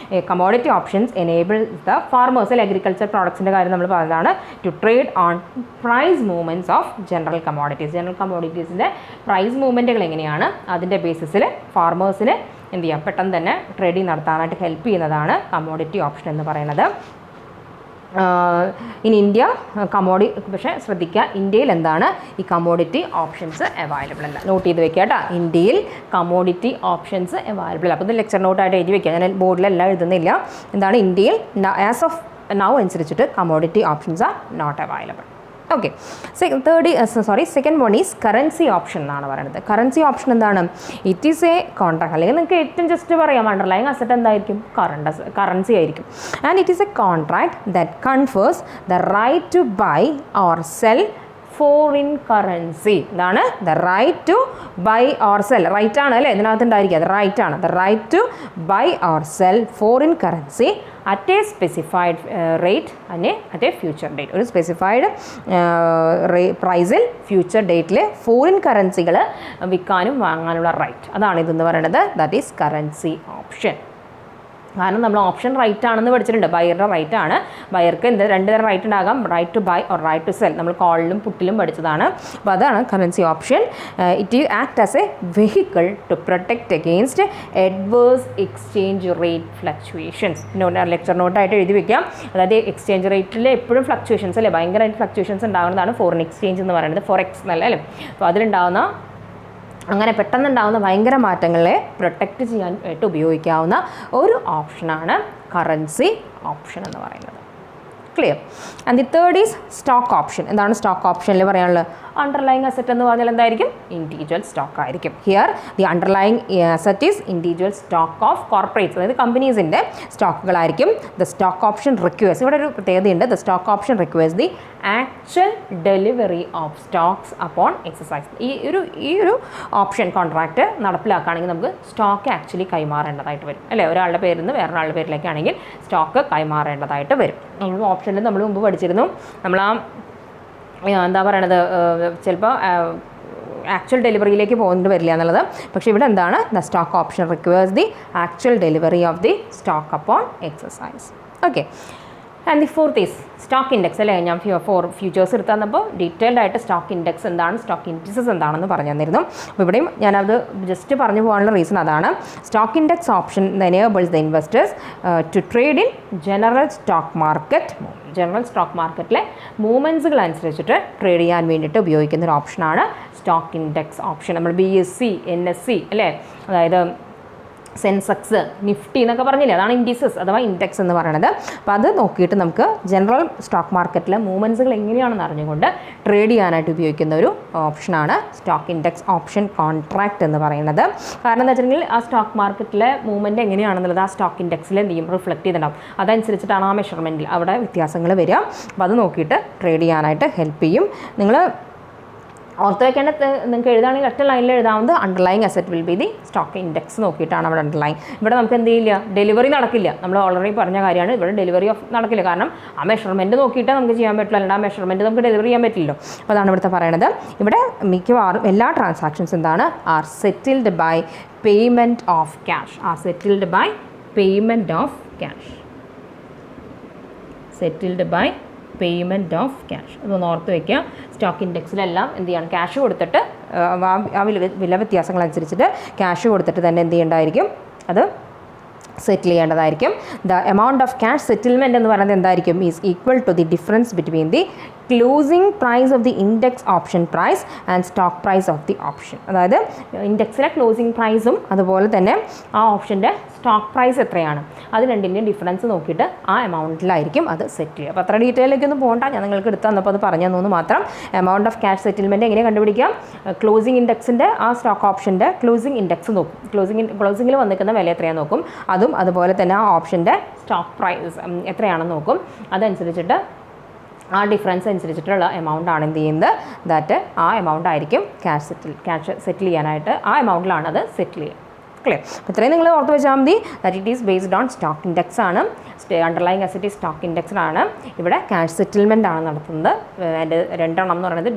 Speaker 1: Commodity options enable the farmers, അല്ലെങ്കിൽ അഗ്രികൾച്ചർ പ്രോഡക്ട്സിൻ്റെ കാര്യം നമ്മൾ പറഞ്ഞതാണ്, to trade on price movements of general commodities. General കമോഡിറ്റീസിൻ്റെ പ്രൈസ് മൂവ്മെൻറ്റുകൾ എങ്ങനെയാണ്, അതിൻ്റെ ബേസിസിൽ ഫാർമേഴ്സിന് എന്ത് ചെയ്യാം, പെട്ടെന്ന് തന്നെ ട്രേഡിങ് നടത്താനായിട്ട് ഹെൽപ്പ് ചെയ്യുന്നതാണ് കമോഡിറ്റി ഓപ്ഷൻ എന്ന് പറയുന്നത്. ഇൻ ഇന്ത്യ പക്ഷേ ശ്രദ്ധിക്കുക, ഇന്ത്യയിൽ എന്താണ് ഈ കമോഡിറ്റി ഓപ്ഷൻസ് അവൈലബിൾ അല്ല. നോട്ട് ചെയ്ത് വെക്കുക കേട്ടോ, ഇന്ത്യയിൽ കമോഡിറ്റി ഓപ്ഷൻസ് അവൈലബിൾ അല്ല. അപ്പോൾ ഇത് ലെക്ചർ നോട്ടായിട്ട് എഴുതി വെക്കുക, ഞാൻ ബോർഡിലെല്ലാം എഴുതുന്നില്ല. എന്താണ് ഇന്ത്യയിൽ ആസ് ഓഫ് നൗ അനുസരിച്ചിട്ട് commodity options are not available. Okay. Second one is currency option എന്നാണ് പറയുന്നത്. കറൻസി ഓപ്ഷൻ എന്താണ്? ഇറ്റ് ഈസ് എ കോൺട്രാക്ട്, അല്ലെങ്കിൽ നിങ്ങൾക്ക് ഏറ്റവും ജസ്റ്റ് പറയാം അണ്ടർലൈങ് അസറ്റ് എന്തായിരിക്കും? കറൻസി ആയിരിക്കും. And it is a contract that confers the right to buy or sell foreign currency. ഇതാണ് the right to buy or sell. Right ആണ് അല്ലേ ഇതിനകത്ത് ഉണ്ടായിരിക്കുക, അത് റൈറ്റ് ആണ്. The right to buy or sell foreign currency at a specified rate at a future date. ഒരു specified പ്രൈസിൽ future ഡേറ്റിൽ ഫോറിൻ കറൻസികൾ വിൽക്കാനും വാങ്ങാനുള്ള റൈറ്റ്, അതാണ് ഇതെന്ന് പറയുന്നത്. That is currency option. കാരണം നമ്മൾ ഓപ്ഷൻ റൈറ്റ് ആണെന്ന് പഠിച്ചിട്ടുണ്ട്. ബയറുടെ റൈറ്റ് ആണ്. ബയർക്ക് രണ്ട് തരം റൈറ്റ് ഉണ്ടാകാം, right to buy or right to sell. നമ്മൾ കോളിലും പുട്ടിലും പഠിച്ചതാണ്. അപ്പോൾ അതാണ് currency option. It act as a vehicle to protect against adverse exchange rate fluctuations. Lecture നോട്ടായിട്ട് എഴുതി വെക്കാം. അതായത് എക്സ്ചേഞ്ച് റേറ്റിൽ എപ്പോഴും ഫ്ലക്ച്വേഷൻസ് അല്ലേ, ഭയങ്കരമായിട്ട് ഫ്ലക്ച്വേഷൻസ് ഉണ്ടാകുന്നതാണ് ഫോറിൻ എക്സ്ചേഞ്ച് എന്ന് പറയുന്നത്. ഫോറെക്സ് എന്നല്ല അല്ലേ. അപ്പോൾ അതിലുണ്ടാകുന്ന അങ്ങനെ പെട്ടെന്നുണ്ടാകുന്ന ഭയങ്കര മാറ്റങ്ങളെ പ്രൊട്ടക്റ്റ് ചെയ്യാനായിട്ട് ഉപയോഗിക്കാവുന്ന ഒരു ഓപ്ഷനാണ് കറൻസി ഓപ്ഷൻ എന്ന് പറയുന്നത്. Clear? And the third is stock option. എന്താണ് സ്റ്റോക്ക് ഓപ്ഷനിൽ പറയാനുള്ളത്? അണ്ടർലൈങ് അസറ്റ് എന്ന് പറഞ്ഞാൽ എന്തായിരിക്കും? ഇൻഡിവിജ്വൽ സ്റ്റോക്ക് ആയിരിക്കും. Here the underlying asset is individual stock of corporates, അതായത് കമ്പനീസിൻ്റെ സ്റ്റോക്കുകളായിരിക്കും. ദ സ്റ്റോക്ക് ഓപ്ഷൻ റിക്വയർസ്, ഇവിടെ ഒരു പ്രത്യേകതയുണ്ട്. The stock option requires the actual delivery of Stokes upon exercise. ഈ ഒരു ഓപ്ഷൻ കോൺട്രാക്റ്റ് നടപ്പിലാക്കുകയാണെങ്കിൽ നമുക്ക് സ്റ്റോക്ക് ആക്ച്വലി കൈമാറേണ്ടതായിട്ട് വരും അല്ലേ. ഒരാളുടെ പേരിൽ നിന്ന് വേറൊരാളുടെ പേരിലേക്കാണെങ്കിൽ സ്റ്റോക്ക് കൈമാറേണ്ടതായിട്ട് വരും. ഓപ്ഷനിൽ നമ്മൾ മുമ്പ് പഠിച്ചിരുന്നു. നമ്മൾ എന്താ പറയണത്, ചിലപ്പോൾ ആക്ച്വൽ ഡെലിവറിയിലേക്ക് പോകേണ്ടി വരില്ല എന്നുള്ളത്. പക്ഷേ ഇവിടെ എന്താണ്? The stock option requires the actual delivery of the stock upon exercise. Okay. And the fourth is stock index അല്ലേ. ഞാൻ ഫ്യൂച്ചേഴ്സ് എടുത്ത് തന്നപ്പോൾ ഡീറ്റെയിൽഡ് ആയിട്ട് സ്റ്റോക്ക് ഇൻഡെക്സ് എന്താണ്, സ്റ്റോക്ക് ഇൻഡിസസ് എന്താണെന്ന് പറഞ്ഞു തന്നിരുന്നു. അപ്പോൾ ഇവിടെയും ഞാനത് ജസ്റ്റ് പറഞ്ഞു പോകാനുള്ള റീസൺ അതാണ്. Stock index option enables the investors to trade in general stock market. General stock മാർക്കറ്റിലെ മൂവ്മെൻറ്റ്സുകൾ അനുസരിച്ചിട്ട് ട്രേഡ് ചെയ്യാൻ വേണ്ടിയിട്ട് ഉപയോഗിക്കുന്ന ഒരു ഓപ്ഷനാണ് സ്റ്റോക്ക് ഇൻഡെക്സ് ഓപ്ഷൻ. നമ്മൾ BSE NSE അല്ലേ, അതായത് സെൻസെക്സ് നിഫ്റ്റി എന്നൊക്കെ പറഞ്ഞില്ലേ, അതാണ് ഇൻഡിസസ് അഥവാ ഇൻഡെക്സ് എന്ന് പറയുന്നത്. അപ്പോൾ അത് നോക്കിയിട്ട് നമുക്ക് ജനറൽ സ്റ്റോക്ക് മാർക്കറ്റിലെ മൂവ്മെൻറ്റ്സുകൾ എങ്ങനെയാണെന്ന് അറിഞ്ഞുകൊണ്ട് ട്രേഡ് ചെയ്യാനായിട്ട് ഉപയോഗിക്കുന്ന ഒരു ഓപ്ഷനാണ് സ്റ്റോക്ക് ഇൻഡെക്സ് ഓപ്ഷൻ കോൺട്രാക്റ്റ് എന്ന് പറയുന്നത്. കാരണം എന്താ വെച്ചിട്ടുണ്ടെങ്കിൽ ആ സ്റ്റോക്ക് മാർക്കറ്റിലെ മൂവ്മെൻറ്റ് എങ്ങനെയാണെന്നുള്ളത് ആ സ്റ്റോക്ക് ഇൻഡെക്സിൽ എന്ത് ചെയ്യും, റിഫ്ലക്റ്റ് ചെയ്തിട്ടുണ്ടാവും. അതനുസരിച്ചിട്ടാണ് ആ മെഷർമെൻറ്റിൽ അവിടെ വ്യത്യാസങ്ങൾ വരിക. അപ്പോൾ അത് നോക്കിയിട്ട് ട്രേഡ് ചെയ്യാനായിട്ട് ഹെൽപ്പ് ചെയ്യും. നിങ്ങൾ ഓർത്ത് വയ്ക്കേണ്ട, നിങ്ങൾക്ക് എഴുതാണെങ്കിൽ ഒറ്റ ലൈനിൽ എഴുതാവുന്നത് underlying asset will be the stock index നോക്കിയിട്ടാണ് അവിടെ അണ്ടർലൈങ്. ഇവിടെ നമുക്ക് എന്ത് ചെയ്യില്ല, ഡെലിവറി നടക്കില്ല. നമ്മൾ ഓൾറെഡി പറഞ്ഞ കാര്യമാണ്, ഇവിടെ ഡെലിവറി നടക്കില്ല. കാരണം ആ മെഷർമെൻറ്റ് നോക്കിയിട്ട് നമുക്ക് ചെയ്യാൻ പറ്റില്ല, അല്ലെങ്കിൽ ആ മെഷർമെൻറ്റ് നമുക്ക് ഡെലിവറി ചെയ്യാൻ പറ്റില്ലല്ലോ. അപ്പോൾ അതാണ് ഇവിടുത്തെ പറയണത്. ഇവിടെ മിക്കവാറും എല്ലാ ട്രാൻസാക്ഷൻസ് എന്താണ്, are settled by payment of cash. Are settled by payment of cash. Settled by payment of cash. അതൊന്ന് ഓർത്ത് വയ്ക്കുക. സ്റ്റോക്ക് ഇൻഡെക്സിലെല്ലാം എന്ത് ചെയ്യണം, ക്യാഷ് കൊടുത്തിട്ട് ആ വില വ്യത്യാസങ്ങളനുസരിച്ചിട്ട് ക്യാഷ് കൊടുത്തിട്ട് തന്നെ എന്ത് ചെയ്യേണ്ടതായിരിക്കും, അത് സെറ്റിൽ ചെയ്യേണ്ടതായിരിക്കും. The amount of cash settlement എന്ന് പറയുന്നത് എന്തായിരിക്കും, is equal to the difference between the closing price of the index option price and stock price of the option. അതായത് ഇൻഡെക്സിലെ ക്ലോസിംഗ് പ്രൈസും അതുപോലെ തന്നെ ആ ഓപ്ഷൻ്റെ സ്റ്റോക്ക് പ്രൈസ് എത്രയാണ്, അത് രണ്ടിൻ്റെയും ഡിഫറൻസ് നോക്കിയിട്ട് ആ എമൗണ്ടിലായിരിക്കും അത് സെറ്റ് ചെയ്യുക. അപ്പോൾ അത്ര ഡീറ്റെയിലേക്കൊന്നും പോകണ്ട, ഞാൻ നിങ്ങൾക്ക് എടുത്ത് തന്നപ്പോൾ അത് പറഞ്ഞു തന്നു മാത്രം. എമൗണ്ട് ഓഫ് ക്യാഷ് സെറ്റിൽമെൻറ്റ് എങ്ങനെ കണ്ടുപിടിക്കാം, ക്ലോസിംഗ് ഇൻഡെക്സിൻ്റെ ആ സ്റ്റോക്ക് ഓപ്ഷൻ്റെ ക്ലോസിംഗ് ഇൻഡെക്സ് നോക്കും. ക്ലോസിംഗിൽ വന്നിരിക്കുന്ന വില എത്രയാണെന്ന് നോക്കും. അതുപോലെ തന്നെ ആ ഓപ്ഷൻ്റെ സ്റ്റോക്ക് പ്രൈസ് എത്രയാണെന്ന് നോക്കും. അതനുസരിച്ചിട്ട് ആ ഡിഫറൻസ് അനുസരിച്ചിട്ടുള്ള എമൗണ്ട് ആണ് എന്ത് ചെയ്യുന്നത്, ദാറ്റ് ആ എമൗണ്ട് ആയിരിക്കും ക്യാഷ് സെറ്റിൽ ചെയ്യാനായിട്ട് ആ എമൗണ്ടിലാണ് അത് സെറ്റിൽ ചെയ്യുക. ക്ലിയർ? അപ്പോൾ ഇത്രയും നിങ്ങൾ ഓർത്ത് വെച്ചാൽ മതി. That it is based on stock index ആണ്. അണ്ടർലൈങ് അസറ്റ് സ്റ്റോക്ക് ഇൻഡെക്സിലാണ്. ഇവിടെ ക്യാഷ് സെറ്റിൽമെൻ്റ് ആണ് നടത്തുന്നത്. അതിൻ്റെ രണ്ടെണ്ണം എന്ന് പറയുന്നത്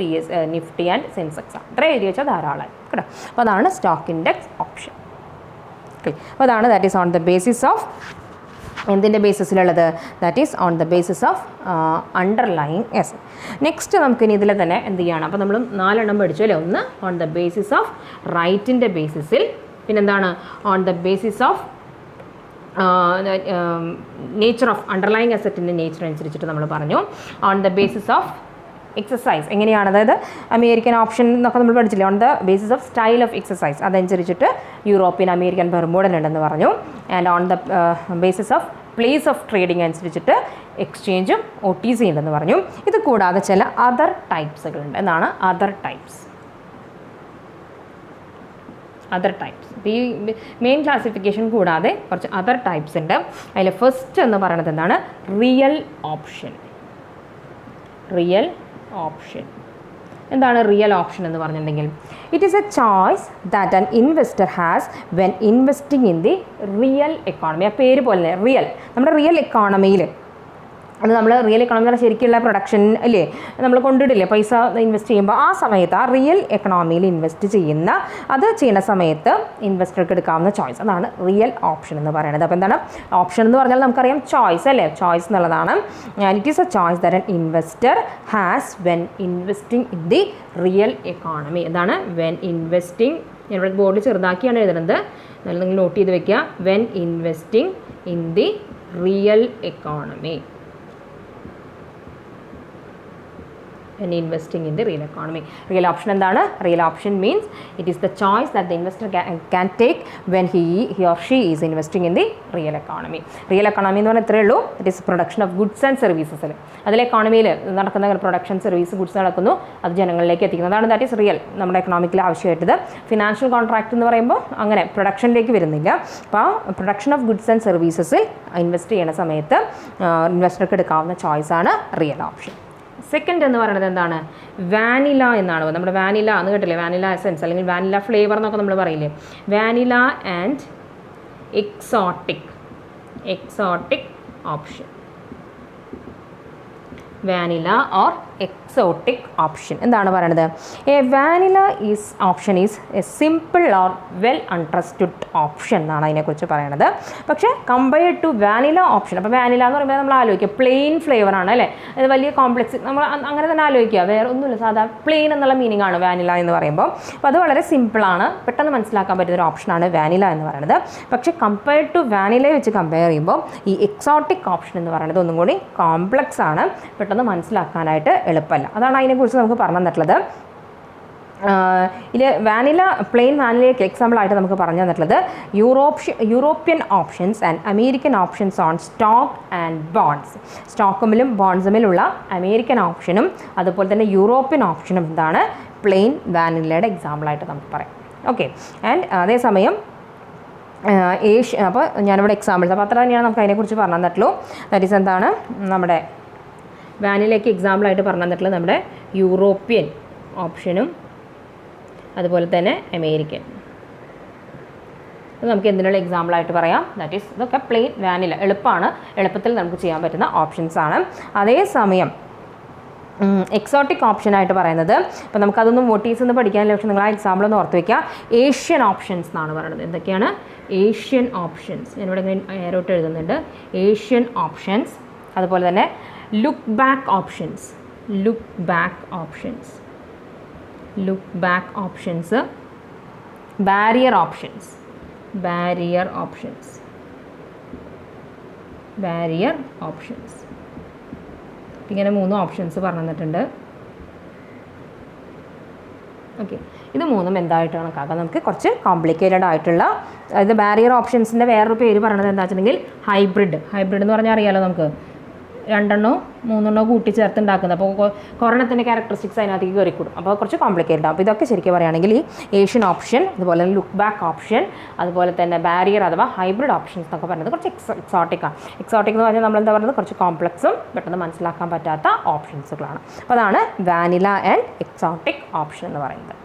Speaker 1: നിഫ്റ്റി ആൻഡ് സെൻസെക്സ് ആണ്. ഇത്രയും എഴുതി വെച്ചാൽ ധാരാളമായി കേട്ടോ. അപ്പോൾ അതാണ് സ്റ്റോക്ക് ഇൻഡെക്സ് ഓപ്ഷൻ. ക്ലിയർ? അപ്പോൾ അതാണ് that is on the basis of എന്തിൻ്റെ ബേസിസിലുള്ളത്, that is on the basis of underlying S. Next നമുക്കിനി ഇതിൽ തന്നെ എന്ത് ചെയ്യണം, അപ്പോൾ നമ്മൾ 4 എണ്ണം പഠിച്ചു അല്ലേ. ഒന്ന് ഓൺ ദ ബേസിസ് ഓഫ് റൈറ്റിൻ്റെ ബേസിസിൽ, പിന്നെന്താണ് on the basis of nature of underlying അസറ്റിൻ്റെ നേച്ചർ അനുസരിച്ചിട്ട് നമ്മൾ പറഞ്ഞു. On the basis of exercise എങ്ങനെയാണ്, അതായത് അമേരിക്കൻ ഓപ്ഷൻ എന്നൊക്കെ നമ്മൾ പഠിച്ചില്ലേ. On the basis of style of exercise അതനുസരിച്ചിട്ട് യൂറോപ്യൻ, അമേരിക്കൻ, ബെർമുഡൻ ഉണ്ടെന്ന് പറഞ്ഞു. And on the basis of place of trading അനുസരിച്ചിട്ട് എക്സ്ചേഞ്ചും OTC ഉണ്ടെന്ന് പറഞ്ഞു. ഇത് കൂടാതെ ചില അതർ ടൈപ്സുകളുണ്ട്. എന്നാണ് അതർ ടൈപ്സ്. ഈ മെയിൻ ക്ലാസിഫിക്കേഷൻ കൂടാതെ കുറച്ച് അതർ ടൈപ്സ് ഉണ്ട്. അതിൽ ഫസ്റ്റ് എന്ന് പറയുന്നത് എന്താണ്, റിയൽ ഓപ്ഷൻ. എന്താണ് റിയൽ ഓപ്ഷൻ എന്ന് പറഞ്ഞിട്ടുണ്ടെങ്കിൽ, it is A choice that an investor has when investing in the real economy. ആ പേര് പോലെ തന്നെ റിയൽ, നമ്മുടെ റിയൽ എക്കോണമിയിൽ, അത് നമ്മൾ റിയൽ എക്കോണമി എന്ന് പറഞ്ഞാൽ ശരിക്കുള്ള പ്രൊഡക്ഷൻ അല്ലേ, നമ്മൾ കൊണ്ടിടില്ലേ പൈസ ഇൻവെസ്റ്റ് ചെയ്യുമ്പോൾ, ആ സമയത്ത് ആ റിയൽ എക്കണോമിയിൽ ഇൻവെസ്റ്റ് ചെയ്യുന്ന സമയത്ത് ഇൻവെസ്റ്റർക്ക് എടുക്കാവുന്ന ചോയ്സ്, അതാണ് റിയൽ ഓപ്ഷൻ എന്ന് പറയുന്നത്. അപ്പോൾ എന്താണ് ഓപ്ഷൻ എന്ന് പറഞ്ഞാൽ നമുക്കറിയാം ചോയ്സ് അല്ലേ, ചോയ്സ് എന്നുള്ളതാണ്. It is A choice that an investor has when investing in the real economy. എന്താണ് വെൻ ഇൻവെസ്റ്റിംഗ്, ഞാനിവിടെ ബോർഡിൽ ചെറുതാക്കിയാണ് എഴുതുന്നത്, എന്നാലും നിങ്ങൾ നോട്ട് ചെയ്ത് വെക്കുക. When investing in the real economy. and investing in the real economy. Real option എന്താണ്? Real option means it is the choice that the investor can take when he or she is investing in the real economy. Real economy എന്ന് പറഞ്ഞാൽ ഇത്രയേ ഉള്ളൂ. It is production of goods and services. അതിലെ എക്കോണമിയിൽ നടക്കുന്ന production, service, goods നടക്കുന്നു, അത് ജനങ്ങളിലേക്ക് എത്തിക്കുന്നതാണ്. That is real, നമ്മുടെ എക്കണോമിക്കിൽ ആവശ്യമായിട്ടത്. ഫിനാൻഷ്യൽ കോൺട്രാക്ട് എന്ന് പറയുമ്പോൾ അങ്ങനെ പ്രൊഡക്ഷനിലേക്ക് വരുന്നില്ല. അപ്പോൾ പ്രൊഡക്ഷൻ ഓഫ് ഗുഡ്സ് ആൻഡ് സർവീസസിൽ ഇൻവെസ്റ്റ് ചെയ്യുന്ന സമയത്ത് ഇൻവെസ്റ്റർക്ക് എടുക്കാവുന്ന ചോയ്സാണ് റിയൽ ഓപ്ഷൻ. സെക്കൻഡ് എന്ന് പറയുന്നത് എന്താണ്? വാനില എന്നാണ്. നമ്മുടെ വാനില എന്ന് കേട്ടില്ലേ, വാനില എസൻസ് അല്ലെങ്കിൽ വാനില ഫ്ലേവർ എന്നൊക്കെ നമ്മൾ പറയില്ലേ. Vanilla and exotic option. Vanilla or exotic option എന്താണ് പറയുന്നത്? A vanilla option is A simple or well understood option എന്നാണ് അതിനെക്കുറിച്ച് പറയുന്നത്. പക്ഷേ കമ്പയർഡ് ടു വാനില ഓപ്ഷൻ, അപ്പോൾ വാനില എന്ന് പറയുമ്പോൾ നമ്മൾ ആലോചിക്കുക പ്ലെയിൻ ഫ്ലേവർ ആണ് അല്ലേ, അത് വലിയ കോംപ്ലക്സ്, നമ്മൾ അങ്ങനെ തന്നെ ആലോചിക്കുക, വേറെ ഒന്നുമില്ല, സാധാ പ്ലെയിൻ എന്നുള്ള മീനിങ് ആണ് വാനില എന്ന് പറയുമ്പോൾ. അപ്പോൾ അത് വളരെ സിമ്പിളാണ്, പെട്ടെന്ന് മനസ്സിലാക്കാൻ പറ്റുന്നൊരു ഓപ്ഷനാണ് വാനില എന്ന് പറയുന്നത്. പക്ഷേ കമ്പയർഡ് ടു വാനിലയെ വെച്ച് കമ്പയർ ചെയ്യുമ്പോൾ ഈ എക്സോട്ടിക് ഓപ്ഷൻ എന്ന് പറയുന്നത് ഒന്നും കൂടി കോംപ്ലക്സ് ആണ്, പെട്ടെന്ന് മനസ്സിലാക്കാനായിട്ട് എളുപ്പമല്ല. അതാണ് അതിനെക്കുറിച്ച് നമുക്ക് പറഞ്ഞു തന്നിട്ടുള്ളത്. ഇതിൽ പ്ലെയിൻ വാനിലയ്ക്ക് എക്സാമ്പിളായിട്ട് നമുക്ക് പറഞ്ഞു തന്നിട്ടുള്ളത് European options and American options on stock and bonds. സ്റ്റോക്കുമിലും ബോണ്ട്സുമിലുള്ള അമേരിക്കൻ ഓപ്ഷനും അതുപോലെ തന്നെ യൂറോപ്യൻ ഓപ്ഷനും എന്താണ് പ്ലെയിൻ വാനിലയുടെ എക്സാമ്പിളായിട്ട് നമുക്ക് പറയാം. ഓക്കെ. ആൻഡ് അതേസമയം അപ്പോൾ ഞാനിവിടെ എക്സാമ്പിൾസ്, അപ്പോൾ അത്ര തന്നെയാണ് നമുക്ക് അതിനെക്കുറിച്ച് പറഞ്ഞു തന്നിട്ടുള്ളൂ. ദാറ്റ് ഈസ് എന്താണ് നമ്മുടെ വാനിലയ്ക്ക് എക്സാമ്പിളായിട്ട് പറഞ്ഞു തന്നിട്ടുള്ളത് നമ്മുടെ യൂറോപ്യൻ ഓപ്ഷനും അതുപോലെ തന്നെ അമേരിക്കൻ. അത് നമുക്ക് എന്തിനുള്ള എക്സാമ്പിളായിട്ട് പറയാം. ദാറ്റ് ഈസ് ഇതൊക്കെ പ്ലെയിൻ വാനില, എളുപ്പത്തിൽ നമുക്ക് ചെയ്യാൻ പറ്റുന്ന ഓപ്ഷൻസാണ്. അതേസമയം എക്സോട്ടിക് ഓപ്ഷനായിട്ട് പറയുന്നത്, അപ്പോൾ നമുക്കതൊന്നും വോട്ടീസ് എന്ന് പഠിക്കാനില്ല, പക്ഷേ നിങ്ങൾ ആ എക്സാമ്പിൾ ഒന്ന് ഓർത്ത് വയ്ക്കുക. ഏഷ്യൻ ഓപ്ഷൻസ് എന്നാണ് പറയുന്നത്. എന്തൊക്കെയാണ് ഏഷ്യൻ ഓപ്ഷൻസ്? ഞാനിവിടെ ഇങ്ങനെ ഏറോട്ട് എഴുതുന്നുണ്ട്. ഏഷ്യൻ ഓപ്ഷൻസ്, അതുപോലെ തന്നെ look back options, barrier options, ഇങ്ങനെ 3 ഓപ്ഷൻസ് പറഞ്ഞു തന്നിട്ടുണ്ട്. ഓക്കെ. ഇത് 3 എന്തായിട്ട് കണക്കാക്കാം? നമുക്ക് കുറച്ച് കോംപ്ലിക്കേറ്റഡ് ആയിട്ടുള്ള, അതായത് ബാരിയർ ഓപ്ഷൻസിൻ്റെ വേറൊരു പേര് പറയുന്നത് എന്താ വെച്ചിട്ടുണ്ടെങ്കിൽ ഹൈബ്രിഡ് എന്ന് പറഞ്ഞാൽ അറിയാമല്ലോ നമുക്ക്, രണ്ടെണ്ണോ മൂന്നെണ്ണോ കൂട്ടിച്ചേർത്ത് ഉണ്ടാക്കുന്നത്. അപ്പോൾ കൊറോണത്തിൻ്റെ ക്യാരക്ടറിസ്റ്റിക്സ് അതിനകത്തേക്ക് കയറിക്കൂടും. അപ്പോൾ കുറച്ച് കോംപ്ലിക്കേറ്റഡ് ആവും. അപ്പോൾ ഇതൊക്കെ ശരിക്കും പറയുകയാണെങ്കിൽ ഈ ഏഷ്യൻ ഓപ്ഷൻ, അതുപോലെ തന്നെ ലുക്ക് ബാക്ക് ഓപ്ഷൻ, അതുപോലെ തന്നെ ബാരിയർ അഥവാ ഹൈബ്രിഡ് ഓപ്ഷൻസ് എന്നൊക്കെ പറയുന്നത് കുറച്ച് എക്സോട്ടിക്കാണ്. എക്സോട്ടിക് എന്ന് പറഞ്ഞാൽ നമ്മളെന്താ പറയുന്നത്, കുറച്ച് കോംപ്ലക്സും പെട്ടെന്ന് മനസ്സിലാക്കാൻ പറ്റാത്ത ഓപ്ഷൻസുകളാണ്. അപ്പോൾ അതാണ് വാനില ആൻഡ് എക്സോട്ടിക് ഓപ്ഷൻ എന്ന് പറയുന്നത്.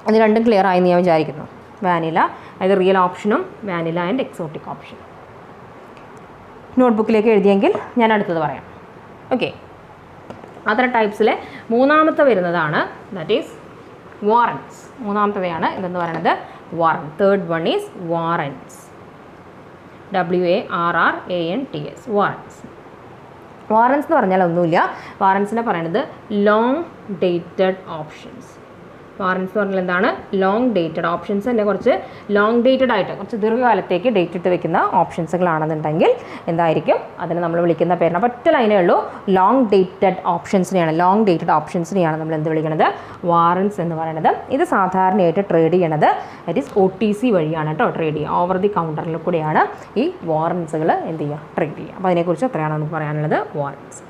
Speaker 1: അത് രണ്ടും ക്ലിയർ ആയി ഞാൻ വിചാരിക്കുന്നു. വാനില അതായത് റിയൽ ഓപ്ഷനും വാനില ആൻഡ് എക്സോട്ടിക് ഓപ്ഷൻ നോട്ട്ബുക്കിലേക്ക് എഴുതിയെങ്കിൽ ഞാൻ അടുത്തത് പറയാം. ഓക്കെ, അതർ ടൈപ്സിലെ മൂന്നാമത്തെ വരുന്നതാണ് ദാറ്റ് ഈസ് വാറൻറ്റ്സ്. മൂന്നാമത്തേതാണ് ഇതെന്ന് പറയുന്നത് warrant. Third one is warrants. WARRANTS warrants. Warrants എന്ന് പറഞ്ഞാൽ ഒന്നുമില്ല. വാറൻറ്റ്സിനെ പറയുന്നത് ലോങ് ഡേറ്റഡ് ഓപ്ഷൻസ്. വാറൻറ്റ്സ് എന്ന് പറഞ്ഞാൽ എന്താണ്? ലോങ് ഡേറ്റഡ് ഓപ്ഷൻസ് തന്നെ. കുറച്ച് ലോങ് ഡേറ്റഡ് ആയിട്ട് കുറച്ച് ദീർഘകാലത്തേക്ക് ഡേറ്റ് ഇട്ട് വെക്കുന്ന ഓപ്ഷൻസുകളാണെന്നുണ്ടെങ്കിൽ എന്തായിരിക്കും അതിനെ നമ്മൾ വിളിക്കുന്ന പേരിന് ഒറ്റ ലൈനേ ഉള്ളൂ. ലോങ് ഡേറ്റഡ് ഓപ്ഷൻസിനെയാണ് നമ്മൾ എന്ത് വിളിക്കുന്നത്? വാറൻറ്റ്സ് എന്ന് പറയുന്നത്. ഇത് സാധാരണയായിട്ട് ട്രേഡ് ചെയ്യണത് ദാറ്റ് ഈസ് OTC വഴിയാണ് കേട്ടോ ട്രേഡ് ചെയ്യുക. ഓവർ ദി കൗണ്ടറിൽ കൂടെയാണ് ഈ വാറൻറ്റ്സുകൾ എന്ത് ചെയ്യുക, ട്രേഡ് ചെയ്യുക. അപ്പോൾ അതിനെക്കുറിച്ച് അത്രയാണ് നമുക്ക് പറയാനുള്ളത് വാറൻറ്റ്സ്.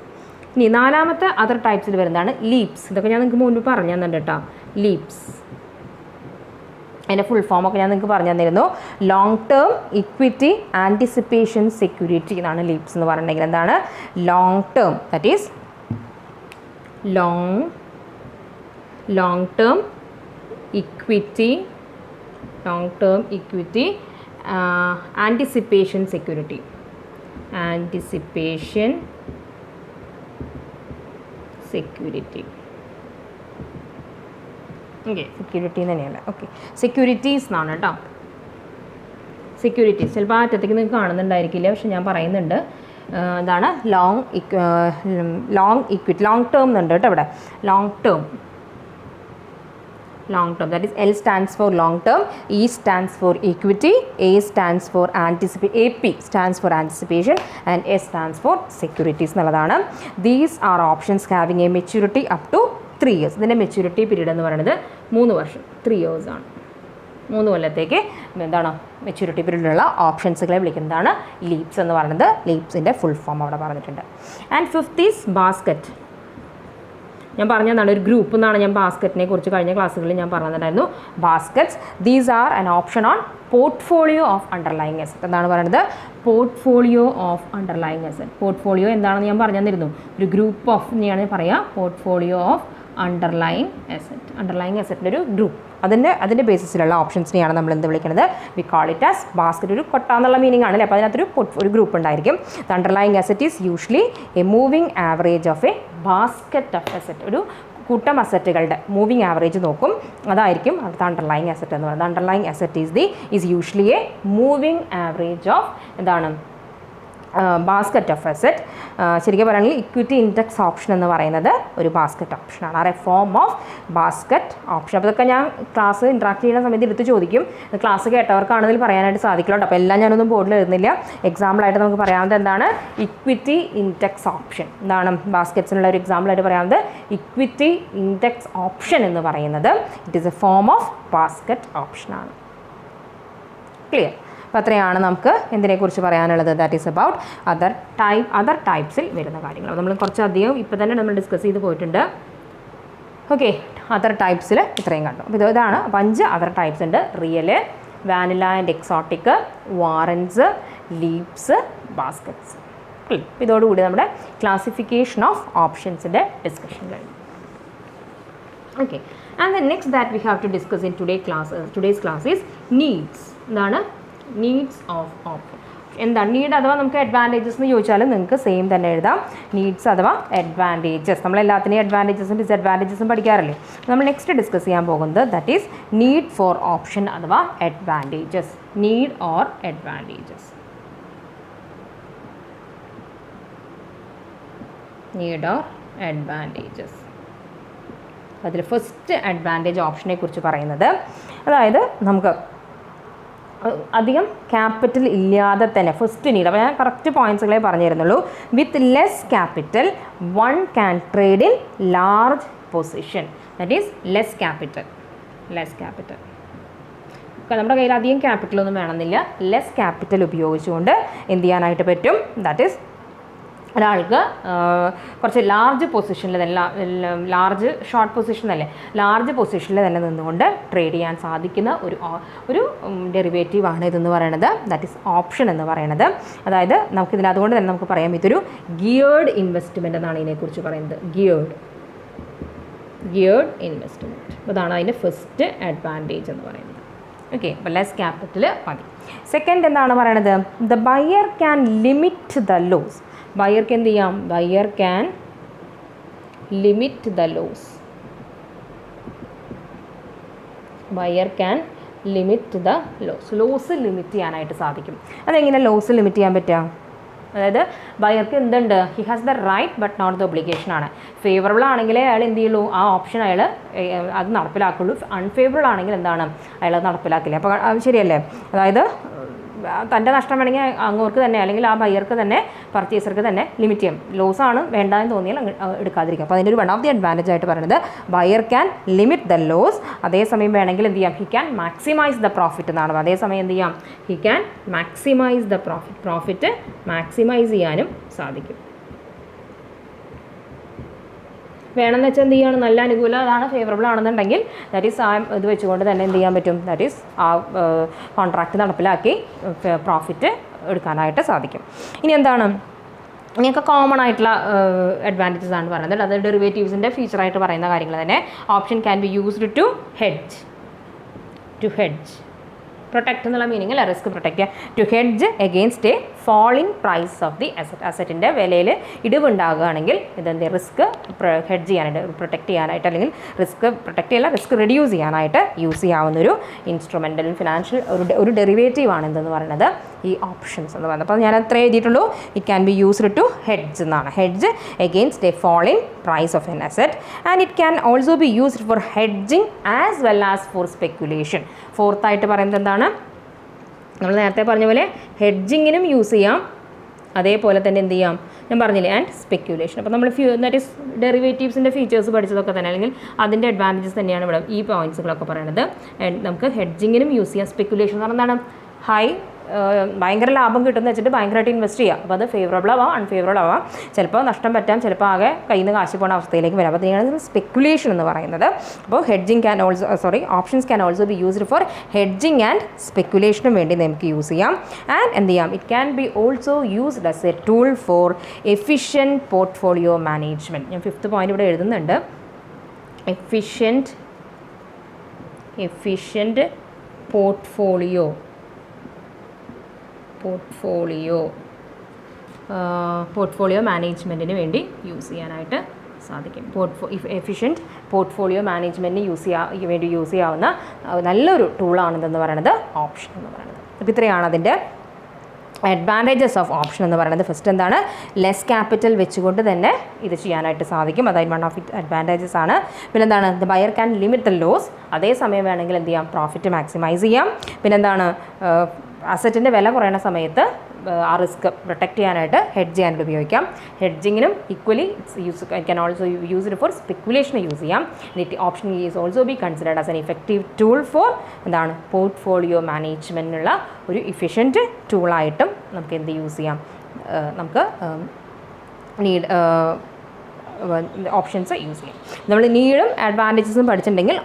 Speaker 1: ഇനി നാലാമത്തെ അതർ ടൈപ്സിൽ വരുന്നതാണ് ലീപ്സ്. ഇതൊക്കെ ഞാൻ നിങ്ങൾക്ക് മുൻപ് പറഞ്ഞു തന്നിട്ടുണ്ട് കേട്ടോ. ലീപ്സ് അതിൻ്റെ ഫുൾ ഫോമൊക്കെ ഞാൻ നിങ്ങൾക്ക് പറഞ്ഞു തന്നിരുന്നു. Long term equity anticipation security എന്നാണ് ലീപ്സ് എന്ന് പറഞ്ഞിട്ടുണ്ടെങ്കിൽ. എന്താണ് long term? That is long term equity anticipation security. Okay, security തന്നെയല്ല. ഓക്കെ, സെക്യൂരിറ്റീസ് എന്നാണ് കേട്ടോ. സെക്യൂരിറ്റീസ് ചിലപ്പോൾ അറ്റത്തേക്ക് നിങ്ങൾക്ക് കാണുന്നുണ്ടായിരിക്കില്ല, പക്ഷെ ഞാൻ പറയുന്നുണ്ട്. എന്താണ് ലോങ് ഇക്വിറ്റി, ലോങ് ടേം എന്നുണ്ട് കേട്ടോ ഇവിടെ. Long term that is L stands for long term, E stands for equity, A stands for AP stands for anticipation and S stands for securities എന്നുള്ളതാണ്. These are options having a maturity up to 3 years. ഇതിൻ്റെ maturity period എന്ന് പറയുന്നത് 3 വർഷം, 3 years ആണ്. 3 കൊല്ലത്തേക്ക് എന്താണ് maturity പീരീഡിലുള്ള ഓപ്ഷൻസുകളെ വിളിക്കുന്നതാണ് leaps എന്ന് പറയുന്നത്. ലീപ്സിൻ്റെ ഫുൾ ഫോം അവിടെ പറഞ്ഞിട്ടുണ്ട്. And fifth is basket. ഞാൻ പറഞ്ഞതാണ് ഒരു ഗ്രൂപ്പ് എന്നാണ്. ഞാൻ ബാസ്ക്കറ്റിനെ കുറിച്ച് കഴിഞ്ഞ ക്ലാസ്സുകളിൽ ഞാൻ പറഞ്ഞിട്ടുണ്ടായിരുന്നു. Baskets these are an option on portfolio of underlying asset. എന്താണ് പറയുന്നത്? Portfolio of underlying asset. Portfolio എന്താണെന്ന് ഞാൻ പറഞ്ഞു തന്നിരുന്നു. ഒരു ഗ്രൂപ്പ് ഓഫ് എന്നെയാണ് പറയുക. Portfolio of underlying asset. Underlying അസറ്റിൻ്റെ ഒരു ഗ്രൂപ്പ്. അതിൻ്റെ ബേസിസിലുള്ള ഓപ്ഷൻസിനെയാണ് നമ്മൾ എന്ത് വിളിക്കുന്നത്? We call it as basket. ഒരു കൊട്ട എന്നുള്ള മീനിങ് ആണല്ലേ. അപ്പോൾ അതിനകത്തൊരു ഗ്രൂപ്പ് ഉണ്ടായിരിക്കും. The underlying asset is usually a moving average of a basket of asset. ഒരു കൂട്ടം അസറ്റുകളുടെ മൂവിങ് ആവറേജ് നോക്കും. അതായിരിക്കും അടുത്ത അണ്ടർലൈങ് അസറ്റ് എന്ന് പറയുന്നത്. Underlying asset is usually a moving average of എന്താണ് ബാസ്ക്കറ്റ് ഓഫ് അസറ്റ്. ശരിക്കും പറയുകയാണെങ്കിൽ ഇക്വിറ്റി ഇൻഡെക്സ് ഓപ്ഷൻ എന്ന് പറയുന്നത് ഒരു ബാസ്ക്കറ്റ് ഓപ്ഷനാണ്. Are a form of basket option. അപ്പോൾ ഇതൊക്കെ ഞാൻ ക്ലാസ് ഇൻട്രാക്ട് ചെയ്യുന്ന സമയത്ത് എടുത്ത് ചോദിക്കും. ക്ലാസ് കേട്ടവർക്കാണെന്നതിൽ പറയാനായിട്ട് സാധിക്കുള്ളൂ. അപ്പോൾ എല്ലാം ഞാനൊന്നും ബോർഡിൽ എഴുതുന്നില്ല. എക്സാമ്പിളായിട്ട് നമുക്ക് പറയാവുന്നത് എന്താണ്? Equity index option. എന്താണ് ബാസ്ക്കറ്റ്സിനുള്ള ഒരു എക്സാമ്പിളായിട്ട് പറയാവുന്നത്? ഇക്വിറ്റി ഇൻഡെക്സ് ഓപ്ഷൻ എന്ന് പറയുന്നത് it is A form of basket ഓപ്ഷനാണ്. ക്ലിയർ? അപ്പോൾ അത്രയാണ് നമുക്ക് എന്തിനെക്കുറിച്ച് പറയാനുള്ളത്. ദാറ്റ് ഈസ് അബൌട്ട് അതർ ടൈപ്സിൽ വരുന്ന കാര്യങ്ങൾ. നമ്മൾ കുറച്ചധികം ഇപ്പോൾ തന്നെ നമ്മൾ ഡിസ്കസ് ചെയ്ത് പോയിട്ടുണ്ട്. ഓക്കെ, അതർ ടൈപ്സിൽ ഇത്രയും കണ്ടു. അപ്പോൾ ഇതാണ് 5 അതർ ടൈപ്സ് ഉണ്ട്. Real, vanilla and exotic, warrants, leaps, baskets. ഇതോടുകൂടി നമ്മുടെ ക്ലാസിഫിക്കേഷൻ ഓഫ് ഓപ്ഷൻസിൻ്റെ ഡിസ്കഷൻ കഴിഞ്ഞു. Okay, and the next that we have to discuss in today's class is needs. എന്താണ് നീഡ്സ് ഓഫ് ഓപ്ഷൻ? എന്താണ് നീഡ് അഥവാ നമുക്ക് അഡ്വാൻറ്റേജസ് എന്ന് ചോദിച്ചാലും നിങ്ങൾക്ക് സെയിം തന്നെ എഴുതാം. നീഡ്സ് അഥവാ അഡ്വാൻറ്റേജസ്. നമ്മളെല്ലാത്തിനെയും അഡ്വാൻറ്റേജസും ഡിസഡ്വാൻറ്റേജസും പഠിക്കാറില്ലേ? നമ്മൾ നെക്സ്റ്റ് ഡിസ്കസ് ചെയ്യാൻ പോകുന്നത് that is need for option അഥവാ advantages. Need or advantages. Need or advantages. അതിൽ ഫസ്റ്റ് അഡ്വാൻറ്റേജ് ഓപ്ഷനെ കുറിച്ച് പറയുന്നത്, അതായത് നമുക്ക് അധികം ക്യാപിറ്റൽ ഇല്ലാതെ തന്നെ ഫസ്റ്റ് നീഡ്. അപ്പോൾ ഞാൻ കറക്റ്റ് പോയിൻറ്റ്സുകളെ പറഞ്ഞു തരുന്നുള്ളൂ. With less capital one can trade in large position. That is less capital. നമ്മുടെ കയ്യിൽ അധികം ക്യാപിറ്റലൊന്നും വേണമെന്നില്ല. ലെസ് ക്യാപിറ്റൽ ഉപയോഗിച്ചുകൊണ്ട് എന്ത് ചെയ്യാനായിട്ട് പറ്റും? ദാറ്റ് ഈസ് ഒരാൾക്ക് കുറച്ച് ലാർജ് പൊസിഷനിൽ തന്നെ ലാർജ് ഷോർട്ട് പൊസിഷനല്ലേ ലാർജ് പൊസിഷനിൽ തന്നെ നിന്നുകൊണ്ട് ട്രേഡ് ചെയ്യാൻ സാധിക്കുന്ന ഒരു ഡെറിവേറ്റീവാണ് ഇതെന്ന് പറയുന്നത്. ദാറ്റ് ഈസ് ഓപ്ഷൻ എന്ന് പറയുന്നത്. അതായത് നമുക്കിതിൽ അതുകൊണ്ട് തന്നെ നമുക്ക് പറയാം ഇതൊരു ഗിയേർഡ് ഇൻവെസ്റ്റ്മെൻ്റ് എന്നാണ് ഇതിനെക്കുറിച്ച് പറയുന്നത്. Geared investment. അതാണ് അതിൻ്റെ ഫസ്റ്റ് അഡ്വാൻറ്റേജ് എന്ന് പറയുന്നത്. ഓക്കെ, അപ്പോൾ ലെസ് ക്യാപിറ്റൽ മതി. സെക്കൻഡ് എന്താണ് പറയണത്? The buyer can limit the loss. ബയർക്ക് എന്ത് ചെയ്യാം? Buyer can limit the loss. Buyer can limit the loss limit ചെയ്യാനായിട്ട് സാധിക്കും. അതെങ്ങനെ ലോസ് ലിമിറ്റ് ചെയ്യാൻ പറ്റുക? അതായത് ബയർക്ക് എന്തുണ്ട്? He has the right but not the obligation ആണ്. ഫേവറബിൾ ആണെങ്കിലേ അയാൾ എന്ത് ചെയ്യുള്ളൂ? ആ ഓപ്ഷൻ അയാൾ അത് നടപ്പിലാക്കുള്ളൂ. അൺഫേവറബിൾ ആണെങ്കിൽ എന്താണ്? അയാൾ അത് നടപ്പിലാക്കില്ല. അപ്പോൾ അത് ശരിയല്ലേ? അതായത് തൻ്റെ നഷ്ടം വേണമെങ്കിൽ അങ്ങോർക്ക് തന്നെ അല്ലെങ്കിൽ ആ ബയർക്ക് തന്നെ പർച്ചേസർക്ക് തന്നെ ലിമിറ്റ് ചെയ്യും. ലോസാണ് വേണ്ട എന്ന് തോന്നിയാൽ എടുക്കാതിരിക്കും. അപ്പോൾ അതിൻ്റെ ഒരു വൺ ഓഫ് ദി അഡ്വാൻറ്റേജ് ആയിട്ട് പറയുന്നത് buyer can limit the loss. അതേസമയം വേണമെങ്കിൽ എന്ത് ചെയ്യാം? He can maximise the profit എന്നാണ്. അതേസമയം എന്ത് ചെയ്യാം? He can maximise the profit maximise ചെയ്യാനും സാധിക്കും. വേണമെന്ന് വെച്ചാൽ എന്ത് ചെയ്യാണ്? നല്ല അനുകൂലം അതാണ് ഫേവറബിൾ ആണെന്നുണ്ടെങ്കിൽ ദാറ്റ് ഈസ് ആ ഇത് വെച്ചുകൊണ്ട് തന്നെ എന്ത് ചെയ്യാൻ പറ്റും? ദാറ്റ് ഈസ് ആ കോൺട്രാക്റ്റ് നടപ്പിലാക്കി പ്രോഫിറ്റ് എടുക്കാനായിട്ട് സാധിക്കും. ഇനി എന്താണ്? ഇനിയൊക്കെ കോമൺ ആയിട്ടുള്ള അഡ്വാൻറ്റേജസ് ആണ് പറയുന്നത്. അത് ഡെറിവേറ്റീവ്സിൻ്റെ ഫീച്ചറായിട്ട് പറയുന്ന കാര്യങ്ങൾ തന്നെ. Option can be used to hedge. Protect എന്നുള്ള മീനിങ് അല്ല, റിസ്ക് പ്രൊട്ടക്റ്റ് ചെയ്യുക. To hedge against a falling price of the അസറ്റിൻ്റെ വിലയിൽ ഇടിവുണ്ടാകുകയാണെങ്കിൽ ഇതെന്ത് റിസ്ക് ഹെഡ്ജ് ചെയ്യാനായിട്ട് പ്രൊട്ടക്റ്റ് ചെയ്യാനായിട്ട് അല്ലെങ്കിൽ റിസ്ക് പ്രൊട്ടക്റ്റ് ചെയ്യല്ല റിസ്ക് റെഡ്യൂസ് ചെയ്യാനായിട്ട് യൂസ് ചെയ്യാവുന്നൊരു ഇൻസ്ട്രുമെൻ്റൽ ഫിനാൻഷ്യൽ ഒരു ഡെറിവേറ്റീവാണ് എന്തെന്ന് പറയുന്നത് ഈ ഓപ്ഷൻസ് എന്ന് പറയുന്നത്. അപ്പോൾ ഞാൻ അത്ര എഴുതിയിട്ടുള്ളൂ. It can be used to hedge എന്നാണ്. Hedge against a falling price of an asset and it can also be used for hedging as well as for speculation. ഫോർത്തായിട്ട് പറയുന്നത് എന്താണ്? നമ്മൾ നേരത്തെ പറഞ്ഞ പോലെ ഹെഡ്ജിങ്ങിനും യൂസ് ചെയ്യാം, അതേപോലെ തന്നെ എന്ത് ചെയ്യാം? ഞാൻ പറഞ്ഞില്ലേ, ആൻഡ് സ്പെക്കുലേഷൻ. അപ്പോൾ നമ്മൾ ദാറ്റ് ഈസ് ഡെറിവേറ്റീവ്സിൻ്റെ ഫീച്ചേഴ്സ് പഠിച്ചതൊക്കെ തന്നെ അല്ലെങ്കിൽ അതിൻ്റെ അഡ്വാൻറ്റേജസ് തന്നെയാണ് ഇവിടെ ഈ പോയിൻറ്റ്സുകളൊക്കെ പറയുന്നത്. നമുക്ക് ഹെഡ്ജിങ്ങിനും യൂസ് ചെയ്യാം. സ്പെക്കുലേഷൻ എന്ന് പറഞ്ഞാൽ എന്താണ്? ഭയങ്കര ലാഭം കിട്ടുമെന്ന് വെച്ചിട്ട് ഭയങ്കരമായിട്ട് ഇൻവെസ്റ്റ് ചെയ്യുക. അപ്പോൾ അത് ഫേവറബിൾ ആവാം, അൺഫേവറബിൾ ആവാം. ചിലപ്പോൾ നഷ്ടം പറ്റാം, ചിലപ്പോൾ ആകെ കയ്യിൽ നിന്ന് കാശ് പോകുന്ന അവസ്ഥയിലേക്ക് വരാം. അപ്പോൾ അതിനാണ് സ്പെക്കുലേഷൻ എന്ന് പറയുന്നത്. അപ്പോൾ options can also be used for hedging and സ്പെക്കുലേഷനും വേണ്ടി നമുക്ക് യൂസ് ചെയ്യാം. ആൻഡ് എന്ത് ചെയ്യാം? It can be also used as a tool for efficient portfolio management. ഞാൻ ഫിഫ്ത്ത് പോയിന്റ് ഇവിടെ എഴുതുന്നുണ്ട്. എഫിഷ്യൻറ്റ് പോർട്ട്ഫോളിയോ മാനേജ്മെൻറ്റിന് വേണ്ടി യൂസ് ചെയ്യാനായിട്ട് സാധിക്കും. എഫിഷ്യൻറ്റ് പോർട്ട്ഫോളിയോ മാനേജ്മെൻറ്റിന് വേണ്ടി യൂസ് ചെയ്യാവുന്ന നല്ലൊരു ടൂളാണെന്ന് പറയുന്നത് ഓപ്ഷൻ എന്ന് പറയുന്നത്. അപ്പോൾ ഇത്രയാണ് അതിൻ്റെ അഡ്വാൻറ്റേജസ് ഓഫ് ഓപ്ഷൻ എന്ന് പറയുന്നത്. ഫസ്റ്റ് എന്താണ്? ലെസ് ക്യാപിറ്റൽ വെച്ചുകൊണ്ട് തന്നെ ഇത് ചെയ്യാനായിട്ട് സാധിക്കും. അതായത് വൺ ഓഫ് ഇറ്റ് അഡ്വാൻറ്റേജസ് ആണ്. പിന്നെന്താണ്? The buyer can limit the loss. അതേസമയം വേണമെങ്കിൽ എന്ത് ചെയ്യാം? പ്രോഫിറ്റ് മാക്സിമൈസ് ചെയ്യാം. പിന്നെന്താണ്? അസറ്റിൻ്റെ വില കുറയുന്ന സമയത്ത് ആ റിസ്ക് പ്രൊട്ടക്റ്റ് ചെയ്യാനായിട്ട് ഹെഡ്ജ് ചെയ്യാനായിട്ട് ഉപയോഗിക്കാം. ഹെഡ്ജിങ്ങിനും equally can also used for സ്പെക്കുലേഷന് യൂസ് ചെയ്യാം. Option is also be considered as an effective tool for എന്താണ്? പോർട്ട്ഫോളിയോ മാനേജ്മെൻറ്റിനുള്ള ഒരു ഇഫിഷ്യൻറ്റ് ടൂളായിട്ടും നമുക്ക് എന്ത് യൂസ് ചെയ്യാം? നമുക്ക് ഓപ്ഷൻസ് യൂസ് ചെയ്യാം. നമ്മൾ നീഡും അഡ്വാൻറ്റേജസും പഠിച്ചിട്ടുണ്ടെങ്കിൽ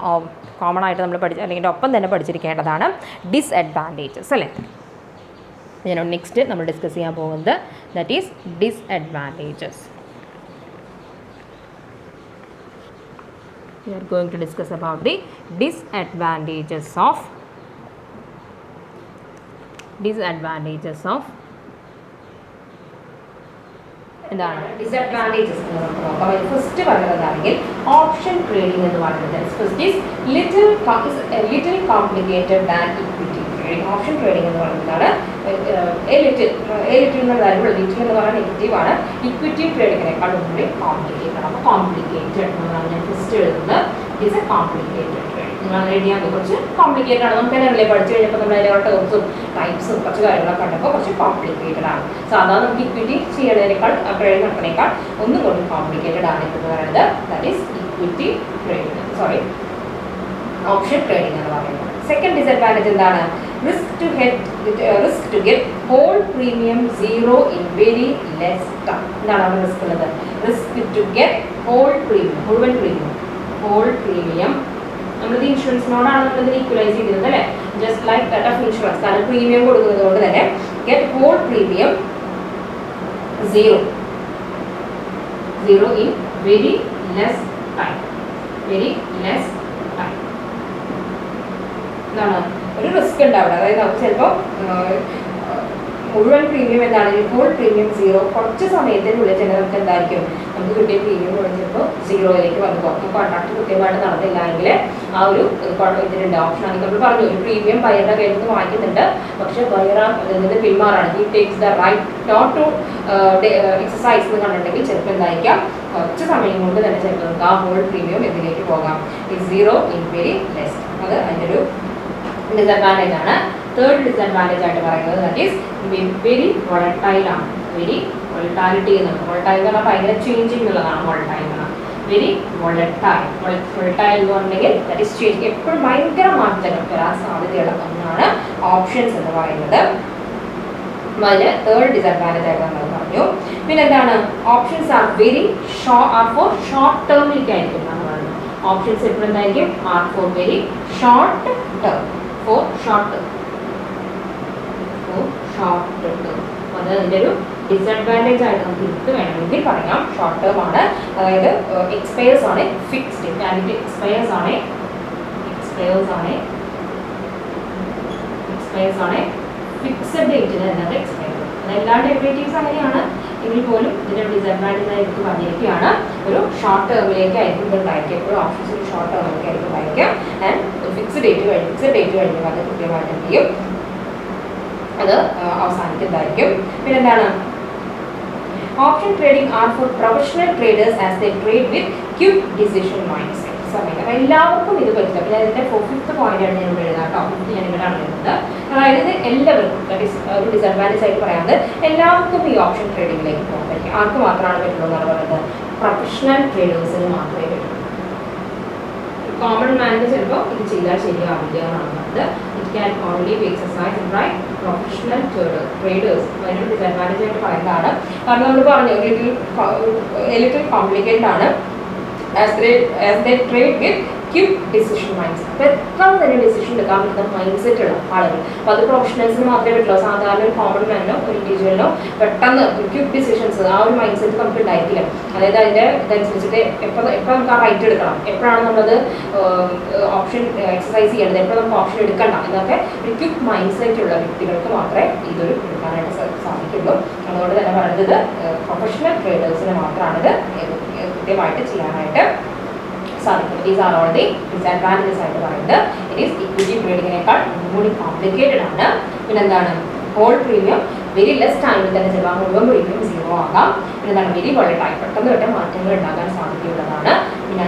Speaker 1: കോമൺ ആയിട്ട് നമ്മൾ അല്ലെങ്കിൽ ഒപ്പം തന്നെ പഠിച്ചിരിക്കേണ്ടതാണ് ഡിസ്അഡ്വാൻറ്റേജസ് അല്ലേ. ഞാൻ നെക്സ്റ്റ് നമ്മൾ ഡിസ്കസ് ചെയ്യാൻ പോകുന്നത് that is disadvantages. We are going to discuss about the disadvantages of എന്താണ് ഡിസ്അഡ്വാൻറ്റേജസ് എന്ന് നമുക്ക് നോക്കാം. അതിൽ ഫസ്റ്റ് പറയുന്നതാണെങ്കിൽ ഓപ്ഷൻ ട്രേഡിംഗ് എന്ന് പറയുന്നത് first is little complicated than equity trading. Option trading എന്ന് പറയുന്നതാണ് ലിറ്റിൽ എന്ന് പറയുമ്പോൾ ലിറ്റിൽ എന്ന് പറയുന്നത് നെഗറ്റീവാണ്. ഇക്വിറ്റി ട്രേഡിങ്ങിനേക്കാൾ ഒന്നുകൂടി കോംപ്ലിക്കേറ്റഡ് ആണ്. അപ്പോൾ കോംപ്ലിക്കേറ്റഡ് എന്നാണ് ഞാൻ ഫസ്റ്റ് എഴുതുന്നത്. It is A complicated trading. നിങ്ങൾ റെഡിയാക്കി കുറച്ച് കോംപ്ലിക്കേറ്റഡ് ആണ്. നമുക്ക് തന്നെ പഠിച്ചു കഴിഞ്ഞപ്പോൾ നമ്മൾ അതിൻ്റെ ടേംസും ടൈപ്സും കുറച്ച് കാര്യങ്ങളൊക്കെ കണ്ടപ്പോൾ കുറച്ച് കോംപ്ലിക്കേറ്റഡ് ആണ്. സാധാരണ നമുക്ക് ഇക്വിറ്റി ചെയ്യുന്നതിനേക്കാൾ ട്രേഡിംഗ് നടത്തുന്നതിനേക്കാൾ ഒന്നും കൂടി കോംപ്ലിക്കേറ്റഡ് ആണ് എന്ന് പറയുന്നത്. ദാറ്റ് ഈസ് ഓപ്ഷൻ ട്രേഡിംഗ് എന്ന് പറയുന്നത്. സെക്കൻഡ് ഡിസ്അഡ്വാൻറ്റേജ് എന്താണ്? risk to get whole premium zero in very less time. എന്താണ് അവിടെ റിസ്ക് ഉള്ളത്? Risk to get whole premium, മുഴുവൻ പ്രീമിയം, ഹോൾ പ്രീമിയം നമ്മളിത് ഇൻഷുറൻസിനോടാണ് നമ്മളിത് ഈക്വലൈസ് ചെയ്തിരുന്നത് അല്ലേ? Just like that of insurance. കാരണം പ്രീമിയം കൊടുക്കുന്നത് കൊണ്ട് തന്നെ get whole premium zero in very less time. Very less time. എന്താണ് ഒരു റിസ്ക് ഉണ്ട് അവിടെ. അതായത് നമുക്ക് ചിലപ്പോൾ മുഴുവൻ പ്രീമിയം എന്താണെങ്കിൽ ഹോൾ പ്രീമിയം സീറോ, കുറച്ച് സമയത്തിനുള്ളിൽ തന്നെ നമുക്ക് എന്തായിരിക്കും നമുക്ക് കിട്ടിയ പ്രീമിയം കൂടെ ചിലപ്പോൾ സീറോയിലേക്ക് വന്നു പോകും. കോൺട്രാക്ട് കൃത്യമായിട്ട് നടന്നില്ല എങ്കിൽ ആ ഒരു ഇതിലുണ്ട് ഓപ്ഷൻ ആണെങ്കിൽ നമ്മൾ പറഞ്ഞു ഒരു പ്രീമിയം ബയറുടെ കയ്യിൽ നിന്ന് വാങ്ങിക്കുന്നുണ്ട്, പക്ഷേ ബയർ നിന്ന് പിന്മാറാണ്, he takes the right not to exercise എന്ന് കണ്ടിട്ടുണ്ടെങ്കിൽ ചിലപ്പോൾ എന്തായിരിക്കാം കുറച്ച് സമയം കൊണ്ട് തന്നെ ചിലപ്പോൾ നമുക്ക് ആ ഹോൾ പ്രീമിയം എന്തിലേക്ക് പോകാം, it zero in very less. അത് അതിൻ്റെ ഒരു ഡിസഡ്വാൻറ്റേജ് ആണ്. തേർഡ് ഡിസഡ്വാൻറ്റേജ് ആയിട്ട് പറയുന്നത് ദാറ്റ് ഈസ് വെരി വോളട്ടൈൽ ആണ്. വെരി വോളട്ടാലിറ്റി എന്നുള്ളത്, വോളട്ടൈൽ എന്ന് പറഞ്ഞാൽ ഭയങ്കര ചേഞ്ചിങ് എന്നുള്ളതാണ് വോളട്ടൈൽ എന്ന് പറഞ്ഞാൽ. വെരി വോളട്ടൈൽ, വോളട്ടൈൽ എന്ന് പറഞ്ഞെങ്കിൽ ദാറ്റ് ഈസ് ചേഞ്ച്, എപ്പോഴും ഭയങ്കര മാറ്റങ്ങൾ വരാൻ സാധ്യതയുള്ള ഒന്നാണ് ഓപ്ഷൻസ് എന്ന് പറയുന്നത്. അതിന് തേർഡ് ഡിസഡ്വാൻറ്റേജ് ആയിട്ട് നമ്മൾ പറഞ്ഞു. പിന്നെ എന്താണ്, options are very for short ടേമിലേക്കായിരിക്കും നമ്മൾ പറയുന്നത്. ഓപ്ഷൻസ് എപ്പോഴും എന്തായിരിക്കും, are for very short term, for short term, for short term. അത് അതിൻ്റെ ഒരു ഡിസഡ്വാൻറ്റേജ് ആയിട്ട് നമുക്ക് ഇത് വേണമെങ്കിൽ പറയാം. ഷോർട്ട് ടേം ആണ്, അതായത് എക്സ്പയേഴ്സ് ആണ് ഫിക്സ്ഡ്, വാലിഡിറ്റി എക്സ്പയേഴ്സ് ആണ് ഫിക്സഡ് ഡേറ്റിന് തന്നെ എക്സ്പയർ ചെയ്യും. അതെല്ലാ ഡെറിവേറ്റീവ്സ് അങ്ങനെയാണ് എങ്കിൽ പോലും ഇതിൻ്റെ ഡിസഡ്വാൻറ്റേജ് ആയിട്ട് പറഞ്ഞിരിക്കുകയാണ്. ഒരു ഷോർട്ട് ടേമിലേക്കായിരിക്കും ഇത് ഉണ്ടായിരിക്കും, എപ്പോഴും ഓപ്ഷൻസ് ഒരു ഷോർട്ട് ടേമിലേക്കായിരിക്കും ഉണ്ടായിരിക്കുക. ആൻഡ് ഫിക്സഡ് ഡേറ്റ് കഴിഞ്ഞ് അത് കൃത്യമായിട്ട് എന്ത് ചെയ്യും, അത് അവസാനിക്കുന്നതായിരിക്കും. പിന്നെ എന്താണ്, option trading are for professional traders as they trade with quick decision mind set. സമയം അപ്പോൾ എല്ലാവർക്കും ഇത് പറ്റില്ല. പിന്നെ അതിൻ്റെ ഫിഫ്ത്ത് പോയിന്റാണ് ഞാൻ ഇവിടെ എഴുതാം കേട്ടോ. ഫിഫ്ത്ത് ഞാൻ ഇവിടെയാണ് എഴുതുന്നത്. അതായത് എല്ലാവർക്കും ദാറ്റ് ഈസ് ഒരു ഡിസഡ്വാൻറ്റേജ് ആയിട്ട് പറയാവുന്നത് എല്ലാവർക്കും ഈ ഓപ്ഷൻ ട്രേഡിങ്ങിലേക്ക് പോകാൻ പറ്റും. ആർക്ക് മാത്രമാണ് പറ്റുള്ളൂ എന്നാണ് പറയുന്നത്, പ്രൊഫഷണൽ ട്രേഡേഴ്സിന് മാത്രമേ പറ്റുള്ളൂ. കോമൺ മാനിന് ചിലപ്പോൾ ഇത് ചെയ്താൽ ശരിയാവില്ല എന്നാണ് പറഞ്ഞത്. It can only be exercise by professional traders. അതിനൊരു ഡിസഡ്വാൻറ്റേജ് ആയിട്ട് പറയുന്നതാണ്. കാരണം നമ്മൾ പറഞ്ഞു ലിറ്റിൽ കോംപ്ലിക്കേറ്റഡ് ആണ്. As they trade with quick decision minds. പെട്ടെന്ന് തന്നെ ഡിസിഷൻ എടുക്കാൻ പറ്റുന്ന മൈൻഡ് സെറ്റ് ഉള്ള ആളുകൾ. അപ്പോൾ അത് പ്രൊഫഷണൽസിന് മാത്രമേ പറ്റുള്ളൂ. സാധാരണ ഒരു കോമൺ മാനോ ഒരു ഇൻഡിവിജ്വലിനോ പെട്ടെന്ന് ക്വിക്ക് ഡിസിഷൻസ് ആ ഒരു മൈൻഡ് സെറ്റ് നമുക്ക് ഉണ്ടായിരിക്കില്ല. അതായത് അതിൻ്റെ ഇതനുസരിച്ചിട്ട് എപ്പോൾ നമുക്ക് ആ റൈറ്റ് എടുക്കണം, എപ്പോഴാണ് നമ്മളത് ഓപ്ഷൻ എക്സസൈസ് ചെയ്യേണ്ടത്, എപ്പോൾ നമുക്ക് ഓപ്ഷൻ എടുക്കണ്ട, ഇതൊക്കെ ഒരു ക്വിക്ക് മൈൻഡ് സെറ്റ് ഉള്ള വ്യക്തികൾക്ക് മാത്രമേ ഇതൊരു എടുക്കാനായിട്ട് സാധിക്കുള്ളൂ. അതുകൊണ്ട് തന്നെ പറയുന്നത് പ്രൊഫഷണൽ ട്രേഡേഴ്സിന് മാത്രമാണിത് കൃത്യമായിട്ട് ചെയ്യാനായിട്ട് സാധിക്കും. These are all the disadvantages ആയിട്ട് പറയുന്നത്. ഇറ്റ് ഈസ് ഇക്വിറ്റി ട്രേഡിങ്ങിനേക്കാൾ ഒന്നുകൂടി കോംപ്ലിക്കേറ്റഡ് ആണ്. പിന്നെ എന്താണ്, ഹോൾ പ്രീമിയം വെരി ലെസ് ടൈമിൽ തന്നെ ചിലപ്പോൾ മുഴുവൻ പ്രീമിയം സീറോ ആകാം. പിന്നെ എന്താണ്, വെരി വോളട്ടൈൽ, പെട്ടെന്ന് മാറ്റങ്ങൾ ഉണ്ടാകാൻ സാധ്യതയുള്ളതാണ്. പിന്നെ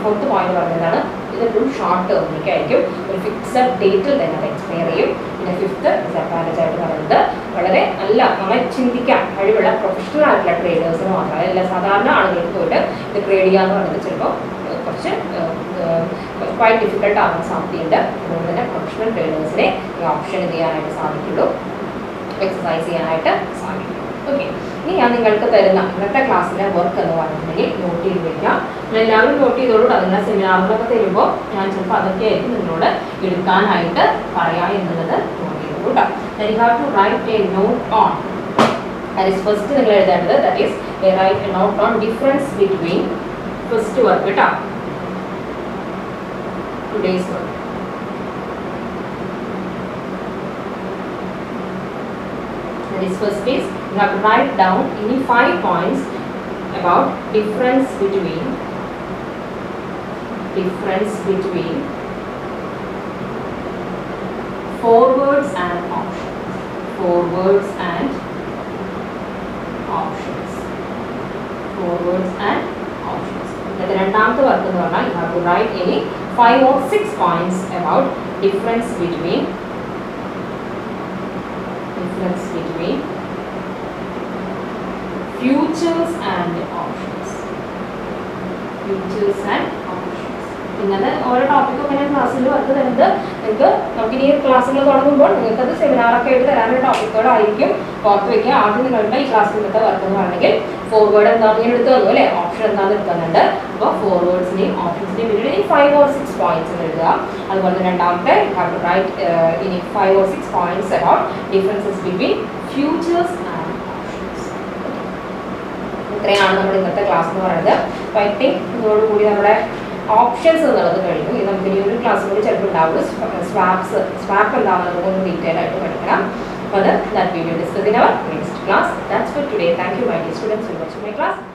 Speaker 1: ഫോർത്ത് പോയിന്റ് പറയുന്നതാണ്, ഇതെപ്പോഴും ഷോർട്ട് ടേമിലേക്കായിരിക്കും, ഒരു ഫിക്സഡ് ഡേറ്റിൽ തന്നെ അത് എക്സ്പയർ ചെയ്യും. പിന്നെ ഫിഫ്ത്ത് ഡിസഡ്വാൻറ്റേജ് ആയിട്ട് പറയുന്നത് വളരെ നല്ല നമ്മൾ ചിന്തിക്കാൻ കഴിവുള്ള പ്രൊഫഷണൽ ആയിട്ടുള്ള ട്രേഡേഴ്സിന് മാത്രമല്ല, എല്ലാ സാധാരണ ആളുകൾക്ക് പോയിട്ട് ഇത് ട്രേഡ് ചെയ്യുക എന്ന് പറയുന്നത് ചിലപ്പോൾ കുറച്ച് ക്വൈറ്റ് ഡിഫിക്കൽട്ട് ആവാൻ സാധ്യതയുണ്ട്. അതുകൊണ്ട് തന്നെ പ്രൊഫഷണൽ ട്രേഡേഴ്സിനെ ഈ ഓപ്ഷൻ ചെയ്യാനായിട്ട് സാധിക്കുള്ളൂ, എക്സസൈസ് ചെയ്യാനായിട്ട് സാധിക്കും. ഓക്കെ, ഇനി ഞാൻ നിങ്ങൾക്ക് തരുന്ന ഇന്നത്തെ ക്ലാസ്സിലെ വർക്ക് എന്ന് പറഞ്ഞിട്ടുണ്ടെങ്കിൽ നോട്ട് ചെയ്ത് വയ്ക്കാം. എല്ലാവരും നോട്ട് ചെയ്തോളൂ. അതിനുള്ള സെമിനാറുകളൊക്കെ തരുമ്പോൾ ഞാൻ ചിലപ്പോൾ അതൊക്കെ ആയിരിക്കും നിങ്ങളോട് എടുക്കാനായിട്ട് പറയാം എന്നുള്ളത് നോട്ട് ചെയ്തോളൂ കേട്ടോ. You have to write a note on. That is first നിങ്ങൾ എഴുതേണ്ടത്, that is write a note on difference between first work കേട്ടോ, today's work. That is first is you have to write down any 5 points about difference between forwards and options. Forwards and options. Forwards and options. The രണ്ടാമത്തെ work എന്ന് പറഞ്ഞാൽ you have to write any 5 or 6 points about difference between futures and options. Futures and options. ഇങ്ങനെ ഓരോ ടോപ്പിക്കൊക്കെ ഞാൻ ക്ലാസ്സിൽ work തരുന്നത് നിങ്ങൾക്ക് നമുക്ക് ഇനി ക്ലാസ്സുകൾ തുടങ്ങുമ്പോൾ നിങ്ങൾക്കത് സെമിനാറൊക്കെ ആയിട്ട് തരാനുള്ള ടോപ്പിക്കുകളായിരിക്കും. ഓർത്ത് വയ്ക്കുക. ആദ്യം നിങ്ങളുടെ ഈ ക്ലാസ്സിൽ നിന്നത്തെ വർക്ക് എന്ന് പറഞ്ഞെങ്കിൽ ഫോർവേഡ് എന്താണെന്ന് ഞാൻ എടുത്തു തന്നു അല്ലേ, ഓപ്ഷൻ എന്താണെന്ന് എടുക്കുന്നുണ്ട്. അപ്പോൾ ഫോർവേഡ്സിനെയും ഓപ്ഷൻസിനെയും പറ്റിയിട്ട് 5 or 6 പോയിന്റ്സ് എഴുതുക. അതുപോലെ രണ്ടാമത്തെ ഇനി 5 or 6 points about differences between futures and options. ഇത്രയാണ് നമ്മുടെ ഇന്നത്തെ ക്ലാസ് എന്ന് പറയുന്നത്. അപ്പോൾ ഐ തിങ്ക് ഇതോടുകൂടി നമ്മുടെ ഓപ്ഷൻസ് എന്നുള്ളത് കഴിഞ്ഞു. ഇത് നമുക്ക് ഇനി ഒരു ക്ലാസ് കൂടി ചിലപ്പോൾ ഉണ്ടാവുള്ളൂ. സ്വാപ്പ് എന്താണെന്നുള്ളത് ഒന്ന് ഡീറ്റെയിൽ ആയിട്ട് പഠിക്കണം. അപ്പോൾ that we will discuss in our next class. That's for today. Thank you my dear students for watching my class.